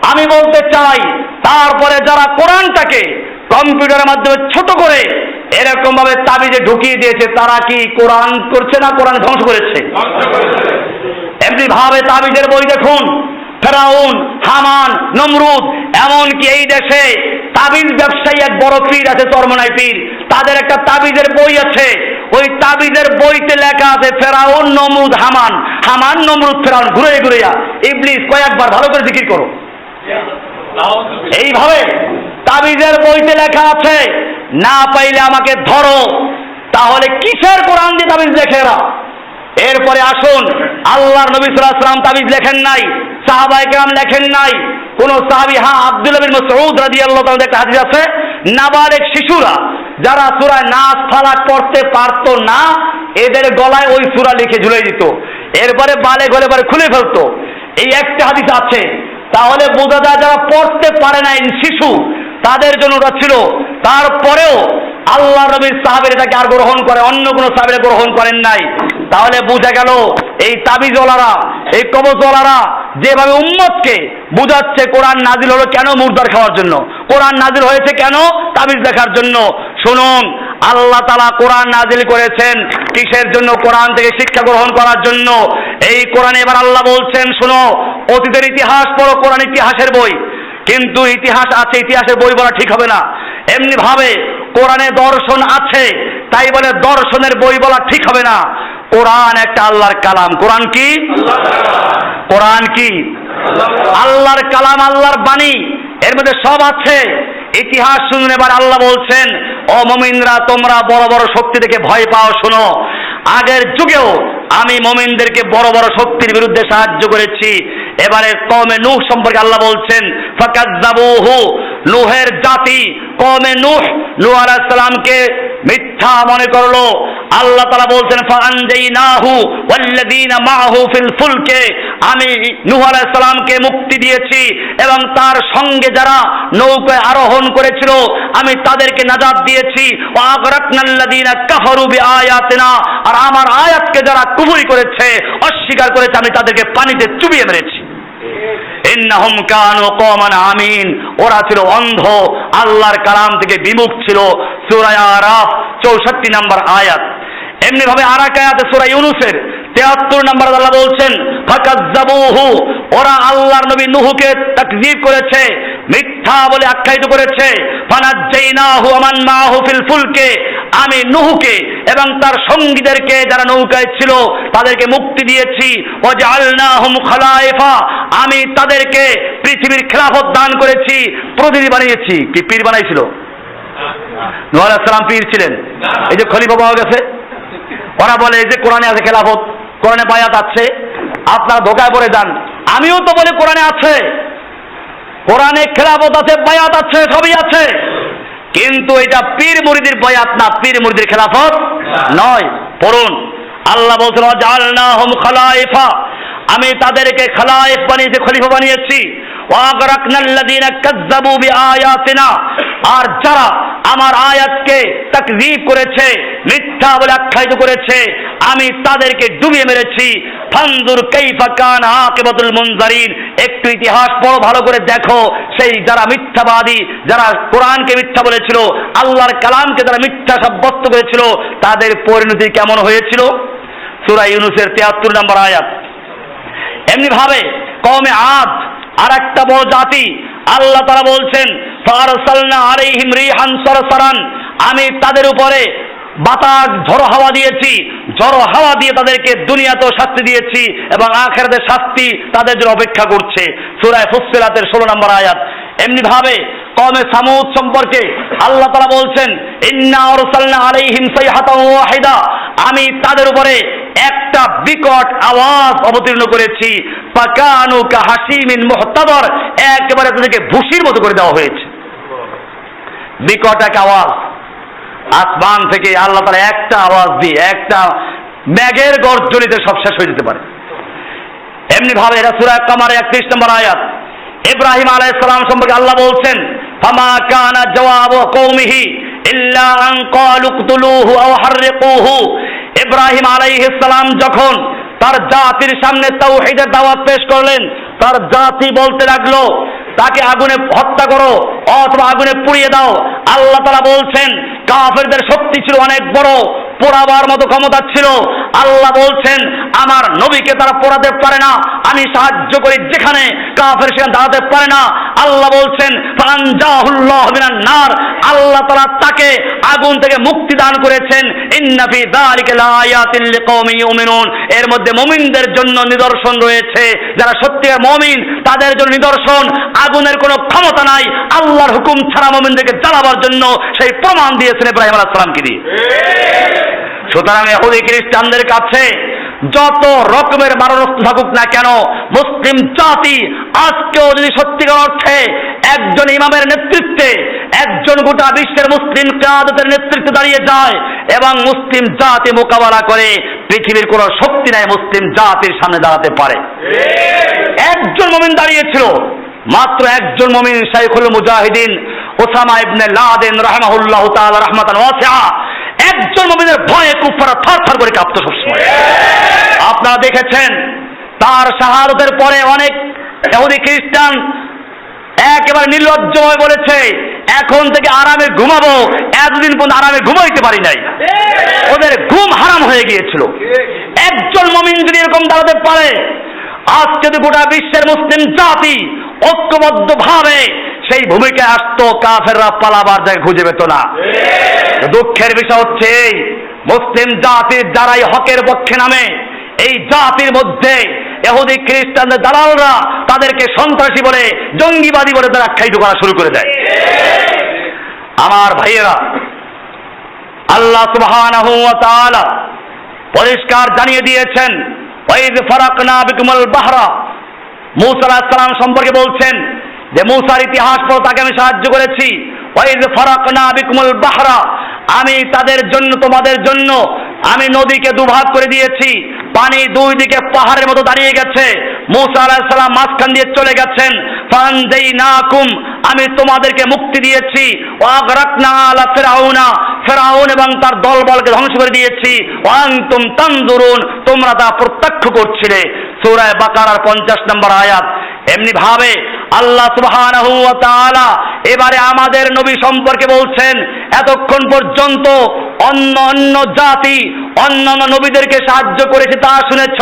আমি বলতে চাই, তারপরে যারা কোরআনটাকে কম্পিউটারের মাধ্যমে ছোট করে এরকম ভাবে তাবিজে ঢুকিয়ে দিয়েছে, তারা কি কোরআন করছে না কোরআন ধ্বংস করেছে? এমনি ভাবে তাবিজের বই দেখুন, ফেরাউন, হামান, নমরুদ, এমনকি এই দেশে তাবিজ ব্যবসায়ী এক বড় পীর আছে, চরমনাই পীর, তাদের একটা তাবিজের বই আছে। ওই তাবিজের বইতে লেখা আছে ফেরাউন, নমরুদ, হামান, হামান, নমরুদ, ফেরাউন, ঘুরে ঘুরে ইবলিস কয়েকবার ভালো করে জিকির করো। এইভাবে তাবিজের বইতে লেখা আছে, না পাইলে আমাকে ধরো। তাহলে কিসের কোরআন দিয়ে তাবিজ লেখে এরা? এরপরে আসুন, আল্লাহর নবী সাল্লাল্লাহু আলাইহি ওয়াসাল্লাম তাবিজ লেখেন নাই, সাহাবায়ে কেরাম লেখেন নাই। কোন সাহাবী, হ্যাঁ, আব্দুল্লাহ বিন মাসউদ রাদিয়াল্লাহু তাআলা একটা হাদিস আছে, নাবালেগ শিশুরা যারা সূরা নাস ফালাক পড়তে পারতো না, এদের গলায় ওই সূরা লিখে ঝুলিয়ে দিত, এরপরে বালেগ হলে পরে খুলে ফেলতো। এই একটা হাদিস আছে। তাহলে বোঝা যায় যারা পড়তে পারে না, শিশু, তাদের জন্য ওটা ছিল। তারপরেও আল্লাহ নবীর সাহাবীরা এটাকে আর গ্রহণ করে, অন্য কোনো সাহাবীরা গ্রহণ করেন নাই। তাহলে বোঝা গেল এই তাবিজওয়ালারা, এই কবজওয়ালারা যেভাবে উম্মতকে বুঝাচ্ছে কোরআন নাজিল হলো কেন? মুর্দার খাওয়ার জন্য। কোরআন নাজিল হয়েছে কেন? তাবিজ দেখার জন্য। শুনুন, আল্লাহ তাআলা কোরআন নাজিল করেছেন কিসের জন্য? কোরআন থেকে শিক্ষা গ্রহণ করার জন্য। এই কোরআনে এবার আল্লাহ বলছেন, শোনো, অতীতের ইতিহাস পড়ো, কোরআন ইতিহাসের বই। কিন্তু ইতিহাস আছে, ইতিহাসের বই বলা ঠিক হবে না। এমনি ভাবে কোরআনে দর্শন আছে, তাই বলে দর্শনের বই বলা ঠিক হবে না। কোরআন একটা আল্লাহর কালাম। কোরআন কি? কোরআন কি? আল্লাহর কালাম, আল্লাহর বাণী, এর মধ্যে সব আছে। ইতিহাস শুনুন, এবার আল্লাহ বলছেন, ও মুমিনরা, তোমরা বড় বড় শক্তি থেকে ভয় পাও। শোনো, আগের যুগেও আমি মুমিনদেরকে বড় বড় শক্তির বিরুদ্ধে সাহায্য করেছি। এবারে কওমে নূহ সম্পর্কে আল্লাহ বলছেন, ফাকাজ্জাবুহু, নূহের জাতি কওমে নূহ নূহ আলাইহিস সালামকে মিথ্যা মনে করলো। আল্লাহ তাআলা বলছেন, ফাআনজাইনাহু ওয়াল্লাযীনা মাআহু ফিল ফুলকে, আমি নূহ আলাইহিস সালামকে মুক্তি দিয়েছি এবং তার সঙ্গে যারা নৌকায় আরোহণ করেছিল আমি তাদেরকে নাজাত দিয়েছি। ওয়া আগরাকনাল্লাযীনা কাফারু বিআয়াতিনা, আর আমার আয়াতকে যারা কুফরি করেছে, অস্বীকার করেছে, আমি তাদেরকে পানিতে চুবিয়ে মেরেছি। ইন্নাহুম কানু কওমান আমিন, ওরা ছিল অন্ধ, আল্লাহর কালাম থেকে বিমুখ ছিল। সূরা আরাফ 64 নম্বর আয়াত। এমনি ভাবে আর এক আয়াতে সূরা ইউনূসের 73 নম্বর আল্লাহ বলছেন, ফাকাজ্জাবুহু, ওরা আল্লাহর নবী নূহকে তাকযীব করেছে, মিথ্যা বলে আখ্যায়িত করেছে। ফানাজ্জাইনাহু ওয়া মান মাআহু ফিল ফুলকে, আমি নূহকে এবং তার সঙ্গীদেরকে যারা নৌকায় ছিল তাদেরকে মুক্তি দিয়েছি। ওয়াজআলনাহুম খালায়েফা, আমি তাদেরকে পৃথিবীর খেলাফত দান করেছি, প্রতিনিধি বানিয়েছি। কি পীর বানাইছিল? নূহ আলাইহিস সালাম পীর ছিলেন? এই যে খলিফা পাওয়া গেছে। ওরা বলে যে কোরআনে আছে খেলাফত, কোরআনে বায়াত আছে। আপনারা ধোকায় পড়ে যান। আমিও তো বলি কোরআনে আছে, কোরআনে খেলাফত আছে, বায়াত আছে, সবই আছে, কিন্তু এটা পীর মুরিদের বায়াত না, পীর মুরিদের খেলাফত নয়। পড়ুন, আল্লাহ বলছেন, ওয়াজআলনাহুম খালায়েফা, আমি তাদেরকে খালায়েফ বানিয়েছি, খলিফা বানিয়েছি। ওয়া আগরাকনাল্লাযীনা কাযযাবু বিআয়াতিনা, আর যারা আমার আয়াতকে তাকযীব করেছে, মিথ্যা বলে আখ্যায়িত করেছে, আমি তাদেরকে ডুবিয়ে মেরেছি। ফানজুর কাইফা কানা আকিবাতুল মুনজারিন, একটু ইতিহাস পড়ো, ভালো করে দেখো, সেই যারা মিথ্যাবাদী, যারা কোরআনকে মিথ্যা বলেছিল, আল্লাহর কালামকে যারা মিথ্যা সাব্যস্ত করেছিল, তাদের পরিণতি কেমন হয়েছিল। সূরা ইউনূসের 73 নম্বর আয়াত। এমনি ভাবে কওমে আদ আর একটা বড় জাতি, আল্লাহ তাআলা বলছেন, ফারসালনা আলাইহিম রিহান সারসারান, আমি তাদের উপরে বাতাস ঝড়ো হাওয়া দিয়েছি, ঝড়ো হাওয়া দিয়ে তাদেরকে দুনিয়াতেও শাস্তি দিয়েছি এবং আখিরাতে শাস্তি তাদের জন্য অপেক্ষা করছে। সূরা ফুসসিলাতের 16 নম্বর আয়াত। এমনি ভাবে কওমে সামুদ সম্পর্কে আল্লাহ তাআলা বলছেন, ইন্না আরসালনা আলাইহিম সাইহাতান ওয়াহিদা, আমি তাদের উপরে একটা বিকট আওয়াজ অবতীর্ণ করেছি। ফাকানু কাহাসিমিন মুহতাদর, একেবারে তাদেরকে ভুসির মতো করে দেওয়া হয়েছে। বিকট এক আওয়াজ আসমান থেকে আল্লাহ তাআলা একটা আওয়াজ দিয়ে, একটা মেঘের গর্জনিতে সব শেষ হয়ে যেতে পারে। এমনি ভাবে এরা সূরা কামারের 31 নম্বর আয়াত। ইব্রাহিম আলাইহিস সালাম সম্পর্কে আল্লাহ বলছেন, ফামা কানা জওয়াবু কওমিহি ইল্লা আন ক্বালু ইকতুলুহু আও হাররিকুহু, ইব্রাহিম আলাইহিস সালাম যখন তার জাতির সামনে তাওহীদের দাওয়াত পেশ করলেন, তার জাতি বলতে লাগলো তাকে আগুনে হত্যা করো অথবা আগুনে পুড়িয়ে দাও। আল্লাহ তাআলা বলছেন, কাফেরদের শক্তি ছিল অনেক বড়, পোড়াবার মতো ক্ষমতা ছিল। আল্লাহ বলছেন, আমার নবীকে তারা পোড়াতে পারে না, আমি সাহায্য করি, যেখানে কাফের সেখানে দাঁড়াতে পারে না, আল্লাহ বলছেন ফানজাহুল্লাহু মিনান নার, আল্লাহ তাআলা তাকে আগুন থেকে মুক্তি দান করেছেন। ইন্না ফি যালিকা লাআয়াতিন লিকওমিন ইউমিনুন, এর মধ্যে মুমিনদের জন্য নিদর্শন রয়েছে। যারা সত্যিকার মুমিন তাদের জন্য নিদর্শন। আগুনের কোনো ক্ষমতা নাই আল্লাহর হুকুম ছাড়া মুমিনদেরকে জ্বালাবার জন্য, সেই প্রমাণ দিয়েছেন ইব্রাহিম আলাইহিস সালামকে দিয়ে। সুতরাং ইহুদি খ্রিস্টানদের কাছে যত রকমের মারণাস্ত্র থাকুক না কেন, মুসলিম জাতি আজকেও যদি সত্যিকার অর্থে একজন ইমামের নেতৃত্বে, একজন গোটা বিশ্বের মুসলিম কিয়াদতের নেতৃত্বে দাঁড়িয়ে যায় এবং মুসলিম জাতি মোকাবেলা করে, পৃথিবীর কোনো শক্তি নাই মুসলিম জাতির সামনে দাঁড়াতে পারে। একজন মুমিন দাঁড়িয়েছিল, মাত্র একজন মুমিন, শাইখুল মুজাহিদিন ওসামা ইবনে লাদেন রাহিমাহুল্লাহু তাআলা রাহমাতান ওয়াসিআ। একজন মুমিনের ভয়ে কুফাররা থরথর করে কাঁপত সবসময়। আপনারা দেখেছেন তার শাহাদাতের পরে অনেক ইহুদি খ্রিস্টান একেবারে নির্লজ্জ হয়ে বলেছে এখন থেকে আরামে ঘুমাবো, এতদিন পর্যন্ত আরামে ঘুমাইতে পারি নাই, ওদের ঘুম হারাম হয়ে গিয়েছিল। একজন মুমিন যদি এরকম দাঁড়াতে পারে, আজ যদি গোটা বিশ্বের মুসলিম জাতি ঐক্যবদ্ধ ভাবে সেই ভূমিকায় আসতো, কাফেররা পালাবার জায়গা খুঁজে পেত না। দুঃখের বিষয় হচ্ছে এই মুসলিম জাতির যারাই হকের পক্ষে নামে, এই জাতির মধ্যে ইহুদি খ্রিস্টানদের দালালরা তাদেরকে সন্ত্রাসী বলে, জঙ্গিবাদী বলে তারা আখ্যায়িত করা শুরু করে দেয়। আমার ভাইয়েরা, আল্লাহ সুবহানাহু ওয়া তাআলা পরিষ্কার জানিয়ে দিয়েছেন, ওয়াইদ ফারাকনা বিকুমুল বাহরা, মূসা আলাইহিস সালাম সম্পর্কে বলছেন যে মূসার ইতিহাস পড়ো, তাকে আমি সাহায্য করেছি। ওয়াইদ ফারাকনা বিকুমুল বাহরা, আমি তাদের জন্য, তোমাদের জন্য আমি নদীকে দুভাগ করে দিয়েছি, পানি দুই দিকে পাহাড়ের মতো দাঁড়িয়ে গেছে, মূসা আলাইহিস সালাম মাঝখান দিয়ে চলে গেছেন। ফানজাইনাকুম, আমি তোমাদেরকে মুক্তি দিয়েছি। ওয়াগরাকনা আলা ফিরআউনা, ফিরআউন এবং তার দলবলকে ধ্বংস করে দিয়েছি। ওয়া আনতুম তানজুরুন, তোমরা তা প্রত্যক্ষ করছিলে। সূরা বাকারার 50 নম্বর আয়াত। এমনি ভাবে আল্লাহ সুবহানাহু ওয়া তাআলা এবারে আমাদের নবী সম্পর্কে বলছেন, এতক্ষণ পর্যন্ত অন্য জাতি অন্যান্য নবীদেরকে সাহায্য করেছে তা শুনেছ,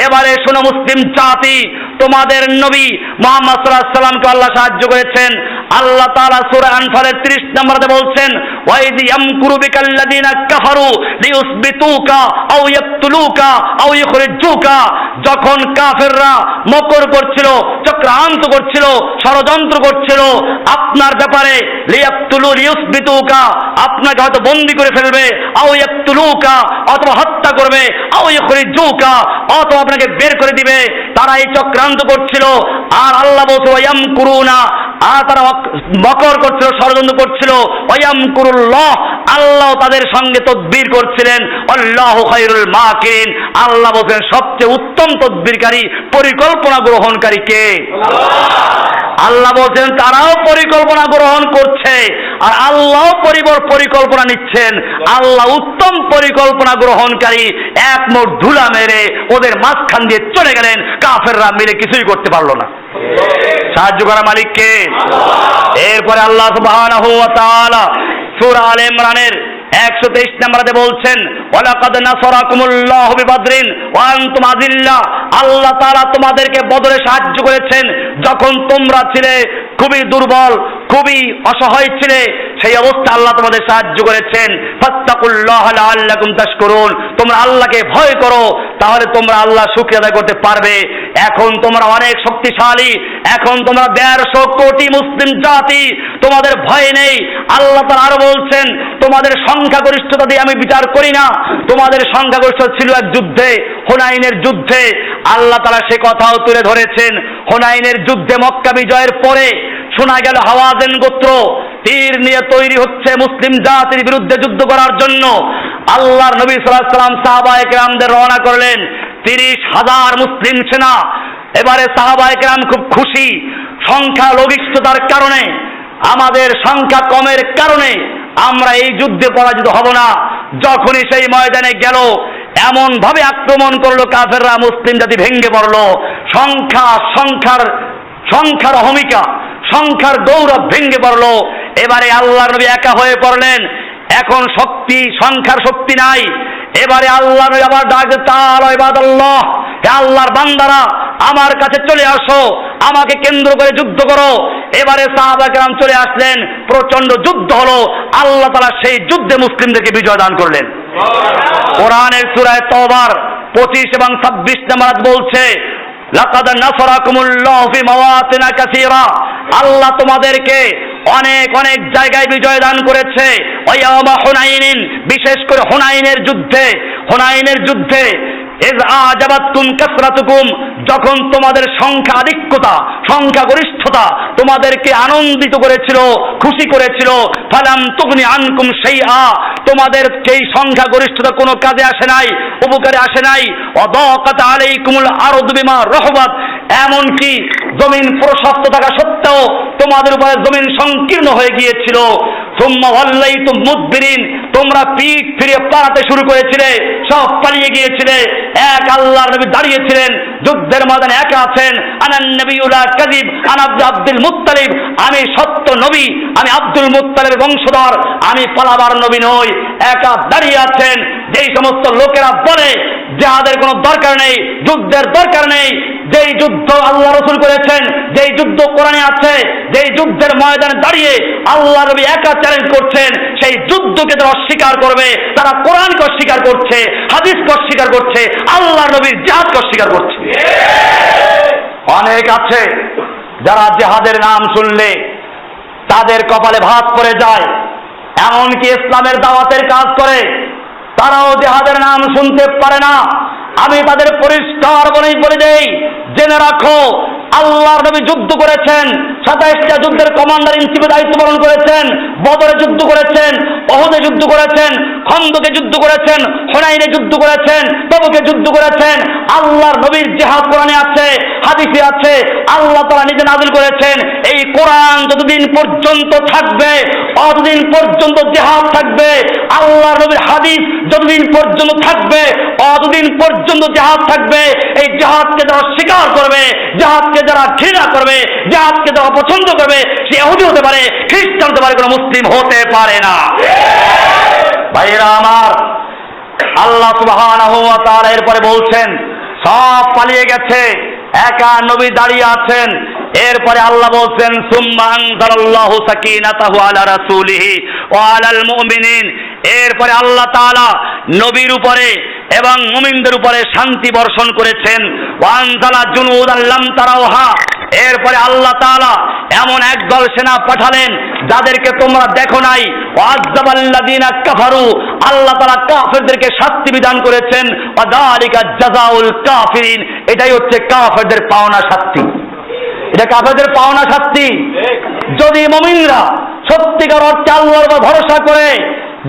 এবারে শোনো মুসলিম জাতি, তোমাদের নবী মুহাম্মদ সাল্লাল্লাহু আলাইহি সাল্লামকে আল্লাহ সাহায্য করেছেন। আল্লাহ তাআলা সূরা আনফালের 30 নম্বরে বলছেন, ওয়াইদ ইয়ামকুরু বিকাল্লাযিনা কাফারু লিইউসবিতুকা আও ইয়াকতুলুকা আও ইখরিজুকা, যখন কাফেররা মকর করছিল, চক্রান্ত করছিল, ষড়যন্ত্র করছিল আপনার ব্যাপারে, লিইউসবিতুকা, আপনাকে হয়তো বন্দী করে ফেলবে, আও ইয়াকতুলুকা, অথবা হত্যা করবে, আও ইখরিজুকা, অথবা আপনাকে বের করে দিবে, তারা এই চক্রান্ত করছিল। আর আল্লাহ বলছে ওয়ায়ামকুরুনা, আর তারা মকর করছিল, ষড়যন্ত্র করছিল। ওয়ায়ামকুরুল্লাহ, আল্লাহ তাদের সঙ্গে তদবির করছিলেন। আল্লাহু খায়রুল মাকিরিন, আল্লাহ বলেন সবচেয়ে উত্তম তদবিরকারী, পরিকল্পনা গ্রহণকারী কে? আল্লাহ বলছেন তারাও পরিকল্পনা গ্রহণ করছে আর আল্লাহ পরিকল্পনা নিচ্ছেন। আল্লাহ উত্তম পরিকল্পনা গ্রহণকারী, এক মোট ধুলা মেরে ওদের মাঝখান দিয়ে চলে গেলেন, কাফেররা মিলে কিছুই করতে পারলো না। সাহায্য করা মালিক কে? এরপরে আল্লাহ সুবহানাহু ওয়া তাআলা সূরা আলে ইমরানের 123 নম্বরে বলছেন, ওয়ালাকাদ নাসারাকুমুল্লাহু বিবাদরিন ওয়া আনতুম আযিল্লা, আল্লাহ তাআলা তোমাদেরকে বদরে সাহায্য করেছেন যখন তোমরা ছিলে খুবই দুর্বল, খুবই অসহায় ছিলে, সেই অবস্থা আল্লাহ তোমাদের সাহায্য করেছেন। ফাত্তাকুল্লাহ লাআল্লাকুম তাশকুরুন, তোমরা আল্লাহকে ভয় করো, তাহলে তোমরা আল্লাহ শুকরিয়া আদায় করতে পারবে। এখন তোমরা অনেক শক্তিশালী, এখন তোমরা 150 কোটি মুসলিম জাতি, তোমাদের ভয় নেই। আল্লাহ তাআলা আরো বলছেন, তোমাদের সংখ্যাগরিষ্ঠতা দিয়ে আমি বিচার করি না, তোমাদের সংখ্যাগরিষ্ঠতা ছিল এক যুদ্ধে, হুনাইনের যুদ্ধে। আল্লাহ তাআলা সে কথাও তুলে ধরেছেন। হুনাইনের যুদ্ধে মক্কা বিজয়ের পরে শোনা গেল হাওয়াযিন গোত্র তীর নিয়ে তৈরি হচ্ছে মুসলিম জাতির বিরুদ্ধে যুদ্ধ করার জন্য। আল্লাহর নবী সাল্লাল্লাহু আলাইহি সাল্লাম সাহাবায়ে কেরামদের রওনা করলেন, 30,000 মুসলিম সেনা। এবারে সাহাবায়ে কেরাম খুব খুশি, সংখ্যা লঘিষ্ঠতার কারণে, আমাদের সংখ্যা কমের কারণে আমরা এই যুদ্ধে পরাজিত হব না। যখনই সেই ময়দানে গেল, এমন ভাবে আক্রমণ করলো কাফেররা, মুসলিম জাতি ভেঙে পড়লো। সংখ্যার অহমিকা, সংখ্যার গৌরব ভেঙে পড়লো। এবারে আল্লাহর নবী একা হয়ে পড়লেন, এখন সংখ্যার শক্তি নাই। এবারে আল্লাহ নবী আবার ডাকে, তাআলা ইবাদাল্লাহ, হে আল্লাহর বান্দারা আমার কাছে চলে আসো, আমাকে কেন্দ্র করে যুদ্ধ করো। এবারে সাহাবা কেরাম চলে আসলেন, প্রচন্ড যুদ্ধ হলো, আল্লাহ তাআলা সেই যুদ্ধে মুসলিমদেরকে বিজয় দান করলেন। কোরআনের সূরা তাওবার 25 এবং 26 নম্বর আয়াত বলছে, লাকাদ নাসরাকুমুল্লাহু ফি মাওয়াতিন কাসীরা, আল্লাহ তোমাদেরকে অনেক অনেক জায়গায় বিজয় দান করেছে। ওয়ায়ামা হুনাইনিন, বিশেষ করে হুনাইনের যুদ্ধে ইয আজাবাতকুম কাসরাতুকুম, যখন তোমাদের সংখ্যাগরিষ্ঠতা তোমাদেরকে আনন্দিত করেছিল, খুশি করেছিল। ফালাম তুগনি আনকুম শাইআ, তোমাদের সেই সংখ্যাগরিষ্ঠতা কোনো কাজে আসে নাই, উপকারে আসে নাই। ওয়াদাকাত আলাইকুমুল আরদু বিমা রাহবাত, এমনকি জমিন প্রশস্ত থাকা সত্ত্বেও তোমাদের উপরে জমিন সংকীর্ণ হয়ে গিয়েছিল। সুম্মা ওয়াল্লাইতুম মুদবিরিন, তোমরা পিঠ ফিরে পালাতে শুরু করেছিলে, সব পালিয়ে গিয়েছিলে। এক আল্লাহর নবী দাঁড়িয়েছিলেন যুদ্ধের ময়দানে, একা আছেন। আনান নবিয়্যুল কাযিব আনা আব্দুল মুত্তালিব, আমি সত্য নবী, আমি আব্দুল মুত্তালিবের বংশধর, আমি পালাবার নবী নই। একা দাঁড়িয়ে আছেন। যেই সমস্ত লোকেরা বলে জিহাদের কোনো দরকার নেই, যুদ্ধের দরকার নেই, যেই যুদ্ধ আল্লাহ রাসূল করেছেন, যেই যুদ্ধ কোরআনে আছে, যেই যুদ্ধের ময়দানে দাঁড়িয়ে আল্লাহ নবী একা চ্যালেঞ্জ করছেন, সেই যুদ্ধকে যারা অস্বীকার করবে তারা কোরআনকে অস্বীকার করছে, হাদিসকে অস্বীকার করছে, আল্লাহ নবীর জিহাদকে অস্বীকার করছে। অনেক আছে যারা জিহাদের নাম শুনলে তাদের কপালে ভাঁজ পড়ে যায়, এমনকি ইসলামের দাওয়াতের কাজ করে, তারাও জিহাদের নাম শুনতে পারে না। আমি তাদের পরিষ্কার বলে দেই, জেনে রাখো, আল্লাহর নবী যুদ্ধ করেছেন, 27টা যুদ্ধের কমান্ডার ইন চিফের দায়িত্ব পালন করেছেন, বদরে যুদ্ধ করেছেন, উহুদে যুদ্ধ করেছেন, খন্দকে যুদ্ধ করেছেন, হুনাইনে যুদ্ধ করেছেন, তবুকে যুদ্ধ করেছেন। আল্লাহর নবীর জিহাদ কোরআনে আছে, হাদিসে আছে, আল্লাহ তাআলা নিজে নাযিল করেছেন। এই কোরআন যতদিন পর্যন্ত থাকবে ততদিন পর্যন্ত জিহাদ থাকবে। আল্লাহর নবীর হাদিস যতদিন পর্যন্ত থাকবে ততদিন পর্যন্ত জিহাদ থাকবে। এই জিহাদকে যারা স্বীকার করবে, জিহাদকে যারা ঘৃণা করবে, জিহাদকে যারা পছন্দ করবে, সে ইহুদি হতে পারে, খ্রিস্টান হতে পারে, কোনো মুসলিম হতে পারে না। ভাইরা আমার, আল্লাহ সুবহানাহু ওয়া তাআলা এরপরে বলছেন সব পালিয়ে গেছে, একা নবী দাঁড়িয়ে আছেন। এরপরে আল্লাহ বলছেন সুম্মা আনজালাল্লাহু সাকিনাতাহু আলা রাসূলিহি ওয়া আলাল মুমিনিন, এরপরে আল্লাহ তাআলা নবীর উপরে এবং মুমিনদের উপরে শান্তি বর্ষণ করেছেন। ওয়া আনজালা জুনুদান লাম তারাউহা, এরপরে আল্লাহ তাআলা এমন একদল সেনা পাঠালেন যাদেরকে তোমরা দেখো নাই। ওয়াজ্জাবাল্লাযিনা কাফারু, আল্লাহ তাআলা কাফেরদেরকে শাস্তি বিধান করেছেন। ওয়া যালিকা জাযাউল কাফিরিন, এটাই হচ্ছে কাফেরদের পাওনা শাস্তি। এটা কাফেরদের পাওনা শাস্তি। যদি মুমিনরা সত্যিকার অর্থে আল্লাহর উপর ভরসা করে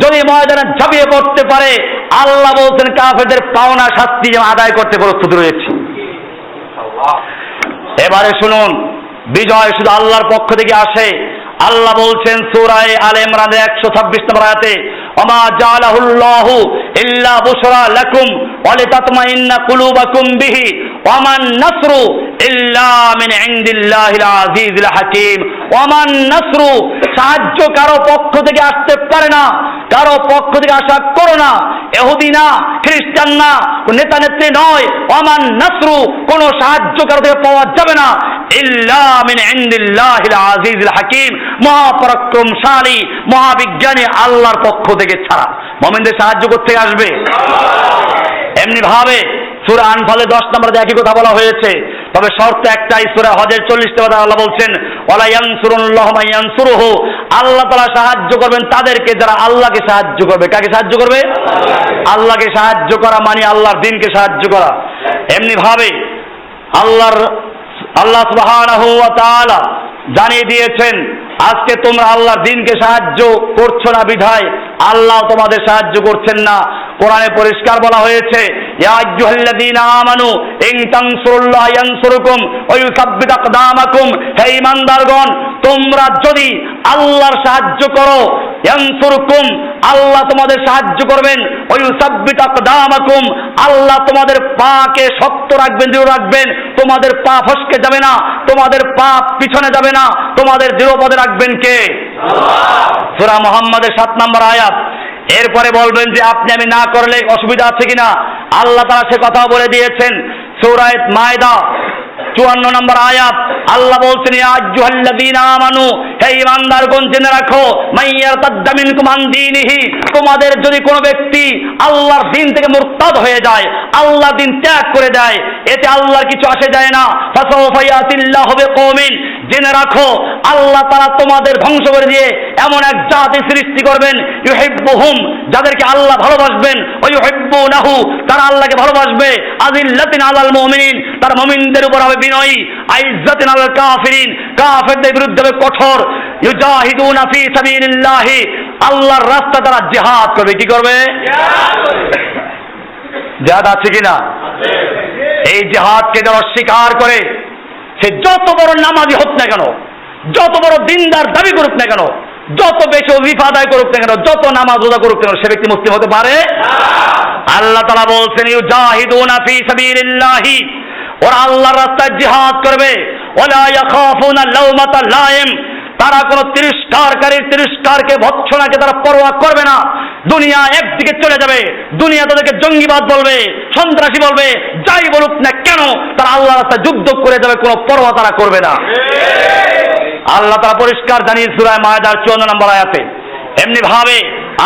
যদি ময়দানে ঝাঁপিয়ে পড়তে পারে, আল্লাহ বলছেন কাফেরদের পাওনা শাস্তি আদায় করতে প্রস্তুত রয়েছে। এবারে শুনুন, বিজয় শুধু আল্লাহর পক্ষ থেকে আসে। আল্লাহ বলছেন সূরা আলে ইমরানের 126 নম্বর আয়াতে, ওমা জাআলাহুল্লাহু ইল্লা বুশরা লাকুম ওয়া লিতাতমাইন্না কুলুবাকুম বিহি ওয়া মান নাসরু ইল্লা মিন ইনদিল্লাহিল আজিজিল হাকীম। ওয়া মান নাসরু, সাহায্য কারো পক্ষ থেকে আসতে পারে না, কারো পক্ষ থেকে আশা করো না। ইহুদি না, খ্রিস্টান না, নেতা নেত্রী নয়। ওয়া মান নাসরু, কোনো সাহায্য কারো থেকে পাওয়া যাবে না ইল্লা মিন ইনদিল্লাহিল আজিজিল হাকীম, মহাপরাক্রমশালী মহাবিজ্ঞানী আল্লাহর পক্ষ থেকে ছাড়া। মুমিনদের সাহায্য করতে আসবে এমনি ভাবে। সূরা আনফালে 10 নম্বরে একই কথা বলা হয়েছে, তবে শর্ত একটাই। সূরা হজের 40 নম্বরে আল্লাহ বলছেন ওয়ালা ইয়ানসুরুল্লাহু মান ইয়ানসুরুহু, আল্লাহ তাআলা সাহায্য করবেন তাদেরকে যারা আল্লাহকে সাহায্য করবে। কাকে সাহায্য করবে? আল্লাহকে সাহায্য করা মানে আল্লাহর দ্বীনকে সাহায্য করা। এমনি ভাবে আল্লাহ সুবহানাহু ওয়া তাআলা জানিয়ে দিয়েছেন আজকে তোমরা আল্লাহর দ্বীনকে সাহায্য করছো না বিধায় আল্লাহ তোমাদের সাহায্য করছেন না। কোরআনে পরিষ্কার বলা হয়েছে ইয়া আইয়ুহাল্লাযীনা আমানু ইন তানসুরুল্লাহ ইয়ানসুরুকুম ওয়া ইউসাব্বিত আকদামাকুম, হে ঈমানদারগণ তোমরা যদি আল্লাহর সাহায্য করো, ইয়ানসুরুকুম আল্লাহ তোমাদের সাহায্য করবেন, ওয়া ইউসাব্বিত আকদামাকুম আল্লাহ তোমাদের পাকে শক্ত রাখবেন, দৃঢ় রাখবেন, তোমাদের পা ফসকে যাবে না, তোমাদের পা পিছনে যাবে না, তোমাদের দৃঢ় পদে রাখবেন কে? আল্লাহ। সূরা মুহাম্মাদের 7 নম্বর আয়াত। এরপরে বলবেন যে আপনি আমি না করলে অসুবিধা আছে কিনা, আল্লাহ তাআলা সে কথা বলে দিয়েছেন। সূরা মায়দা 54 নম্বর আয়াত আল্লাহ বলছেন ইয়া আইয়ুহাল্লাযীনা আমানু, হে ঈমানদারগণ জেনে রাখো, মাইয়ারতাদ্দা মিনকুম আন দীনিহি, তোমাদের যদি কোনো ব্যক্তি আল্লাহর দিন থেকে মুরতাদ হয়ে যায়, আল্লাহর দিন ত্যাগ করে দেয়, এতে আল্লাহর কিছু আসে যায় না। ফাসাওফা ইয়াতিল্লাহু বিকওমিন, জেনে রাখো আল্লাহ তাআলা তোমাদের ধ্বংস করে দিয়ে এমন এক জাতি সৃষ্টি করবেন, ইউহিব্বুহুম, যাদেরকে আল্লাহ ভালোবাসবেন, ওয়া ইউহিব্বুনাহু, তারা আল্লাহকে ভালোবাসবে, আযিল্লাতিন আলাল মুমিনিন, তারা মুমিনদের উপর হবে বিনয়ী, আইজ্জাতিন আলাল কাফিরিন, কাফেরদের বিরুদ্ধে হবে কঠোর, ইউজাহিদুনা ফি সাবিলিল্লাহি, আল্লাহর রাস্তা তারা জিহাদ করবে। কি করবে? জিহাদ আছে কিনা? এই জিহাদকে যারা অস্বীকার করে, সে যত বড় নামাজি হোক না কেন, যত বড় দিনদার দাবি করুক না কেন, যত বেশি ওয়াজিফা আদায় করুক না কেন, যত নামাজ রোজা করুক না কেন, সে ব্যক্তি মুসলিম হতে পারে না। আল্লাহ তাআলা বলছেন ইউজাহিদুনা ফি সাবিলিল্লাহি, ওরা আল্লাহর রাস্তায় জিহাদ করবে, ওয়ালা ইয়াখাফুনা লাওমাতা লাইম, তারা কোন তিরস্কারকে ভৎসনাকে তারা পরোয়া করবে না। দুনিয়া একদিকে চলে যাবে, দুনিয়া তাদেরকে জঙ্গিবাদ বলবে, সন্ত্রাসী বলবে, যাই বলুক না কেন, তারা আল্লাহর রাস্তায় যুদ্ধ করে যাবে, কোনো পরোয়া তারা করবে না। আল্লাহ তাআলা পরিষ্কার জানিয়ে সূরা মায়েদার 54 নম্বর আয়াতে। এমনি ভাবে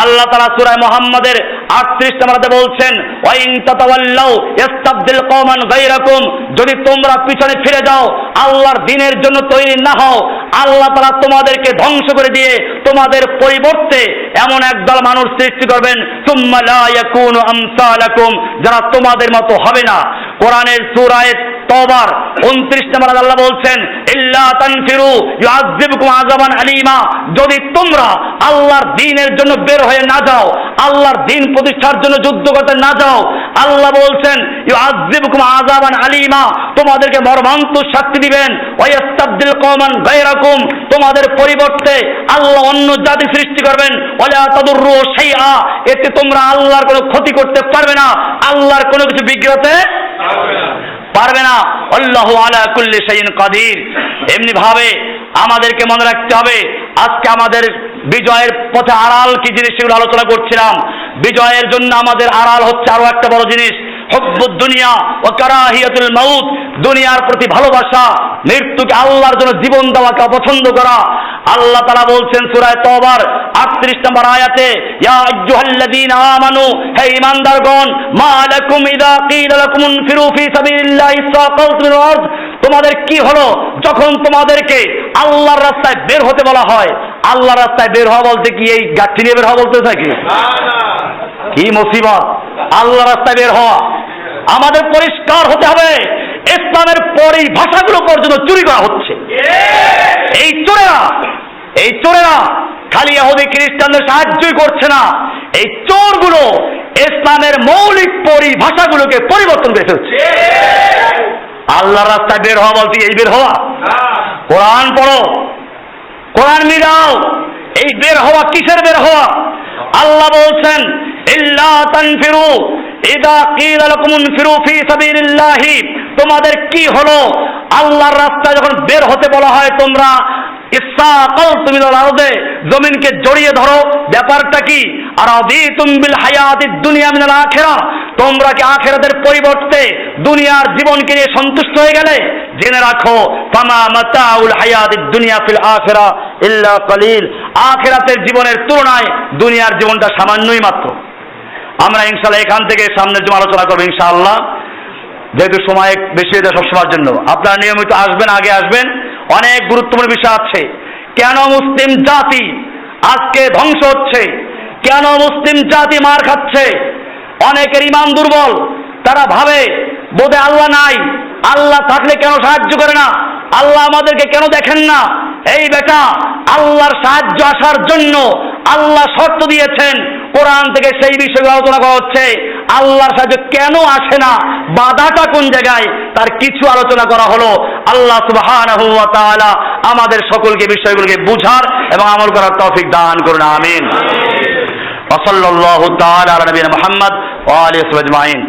আল্লাহ তাআলা সূরা মুহাম্মাদের 38 নম্বর আয়াতে বলছেন, ওয়া ইন তাতাওয়াল্লাউ ইস্তাবদিল কওমান গায়রাকুম, যদি তোমরা পিছনে ফিরে যাও, আল্লাহর দ্বীনের জন্য তৈরি না হও, আল্লাহ তাআলা তোমাদেরকে ধ্বংস করে দিয়ে তোমাদের পরিবর্তে এমন একদল মানুষ সৃষ্টি করবেন, সুম্মা লা ইয়াকুনু আমসালাকুম, যারা তোমাদের মতো হবে না। কোরআনের সূরা তওবার 29 নম্বর আল্লাহ বলছেন, ইল্লা তানফিরু ইউআযযিবকুম আযাবান আলীমা, যদি তোমরা আল্লাহর দ্বীনের জন্য বের হয়ে না যাও, আল্লাহর দ্বীন প্রতিষ্ঠার জন্য যুদ্ধ করতে না যাও, আল্লাহ বলছেন ইউআযযিবকুম আযাবান আলীমা, তোমাদেরকে মর্মান্তিক শাস্তি দিবেন, ওয়া ইস্তাবদিল কওমান গায়রাকুম, তোমাদের পরিবর্তে আল্লাহ অন্য জাতি সৃষ্টি করবেন, ওয়ালা তাদুররু শাইআ, এতে তোমরা আল্লাহর কোনো ক্ষতি করতে পারবে না, আল্লাহর কোনো কিছু বিগ্রহতে পারবে না। আল্লাহু আলা কুল্লি শাইইন কাদির। এমনি ভাবে আমাদেরকে মনে রাখতে হবে, আজকে আমাদের বিজয়ের পথে আড়াল কি জিনিস সেগুলো আলোচনা করছিলাম। বিজয়ের জন্য আমাদের আড়াল হচ্ছে আরো একটা বড় জিনিস, হুব্বুদ দুনিয়া ওয়া কারাহিয়াতুল মাউত, দুনিয়ার প্রতি ভালোবাসা, মৃত্যুকে আল্লাহর জন্য জীবন দেওয়াকে অপছন্দ করা। আল্লাহ তাআলা বলছেন সূরা তওবার 38 নম্বর আয়াতে, ইয়া আইয়ুহাল্লাযীনা আমানু, হে ঈমানদারগণ, মা লাকুম ইযা ক্বিলা লাকুম ইনফিরু ফি সাবিলিল্লাহি সাকালতুম মিনাল আরদ, তোমাদের কি হলো যখন তোমাদেরকে আল্লাহর রাস্তায় বের হতে বলা হয়? আল্লাহর রাস্তায় বের হওয়া বলতে কি এই গাঠি নিয়ে বের হওয়া বলতে থাকে? কি মুসিবত! আল্লাহর রাস্তায় বের হওয়া। আমাদের পরিষ্কার হতে হবে, ইসলামের পরেই ভাষাগুলো পর্যন্ত চুরি করা হচ্ছে। এই চোরেরা খালি ইহুদি খ্রিস্টানদের সাহায্যই করছে না, এই চোরগুলো ইসলামের মৌলিক পরিভাষাগুলোকে পরিবর্তন করে ফেলছে। আল্লাহর রাস্তায় বের হওয়া বলতে এই বের হওয়া? কোরআন পড়ো, কোরআন মিলাও। এই বের হওয়া কিসের বের হওয়া? আল্লাহ বলছেন, ইল্লা তানফিরু ইযা ক্বিলা লাকুম ইনফিরু ফি সাবিলিল্লাহি, তোমাদের কি হলো আল্লাহর রাস্তায় যখন বের হতে বলা হয়, তোমরা ইসসাকালতুম মিনাল আরদে, জমিনকে জড়িয়ে ধরো। ব্যাপারটা কি? আরাদিতুম বিল হায়াতিদ দুনিয়া মিনাল আখিরাহ, তোমরা কি আখিরাতের পরিবর্তে দুনিয়ার জীবনকে নিয়ে সন্তুষ্ট হয়ে গেলে? জেনে রাখো, ফামা মাতাউল হায়াতিদ দুনিয়া ফিল আখিরাহ ইল্লা কলিল, আখিরাতের জীবনের তুলনায় দুনিয়ার জীবনটা সামান্যই মাত্র। আমরা ইনশাআল্লাহ এখান থেকে সামনের জন্য আলোচনা করবো ইনশাআল্লাহ, যেহেতু সময় বেশি হয়ে যায় সবসময়ের জন্য। আপনারা নিয়মিত আসবেন, আগে আসবেন, অনেক গুরুত্বপূর্ণ বিষয় আছে। কেন মুসলিম জাতি আজকে ধ্বংস হচ্ছে? কেন মুসলিম জাতি মার খাচ্ছে? অনেকের ঈমান দুর্বল, তারা ভাবে বোধহয় আল্লাহ নাই, আল্লাহ থাকলে কেন সাহায্য করে না, আল্লাহ আমাদেরকে কেন দেখেন না? এই বেটা, আল্লাহর সাহায্য আসার জন্য আল্লাহ শর্ত দিয়েছেন, কোরআন থেকে সেই বিষয়ে আলোচনা করা হচ্ছে। আল্লাহর সাহায্য কেন আসে না, বাধাটা কোন জায়গায়, তার কিছু আলোচনা করা হলো। আল্লাহ সুবহানাহু ওয়া তাআলা আমাদের সকলকে বিষয়গুলোকে বুঝার এবং আমল করার তৌফিক দান করুন, আমিন। ওয়া সাল্লাল্লাহু তাআলা আলা নবিয়িনা মুহাম্মদ ওয়া আলিহি ওয়া সাহবিহি আজমাইন।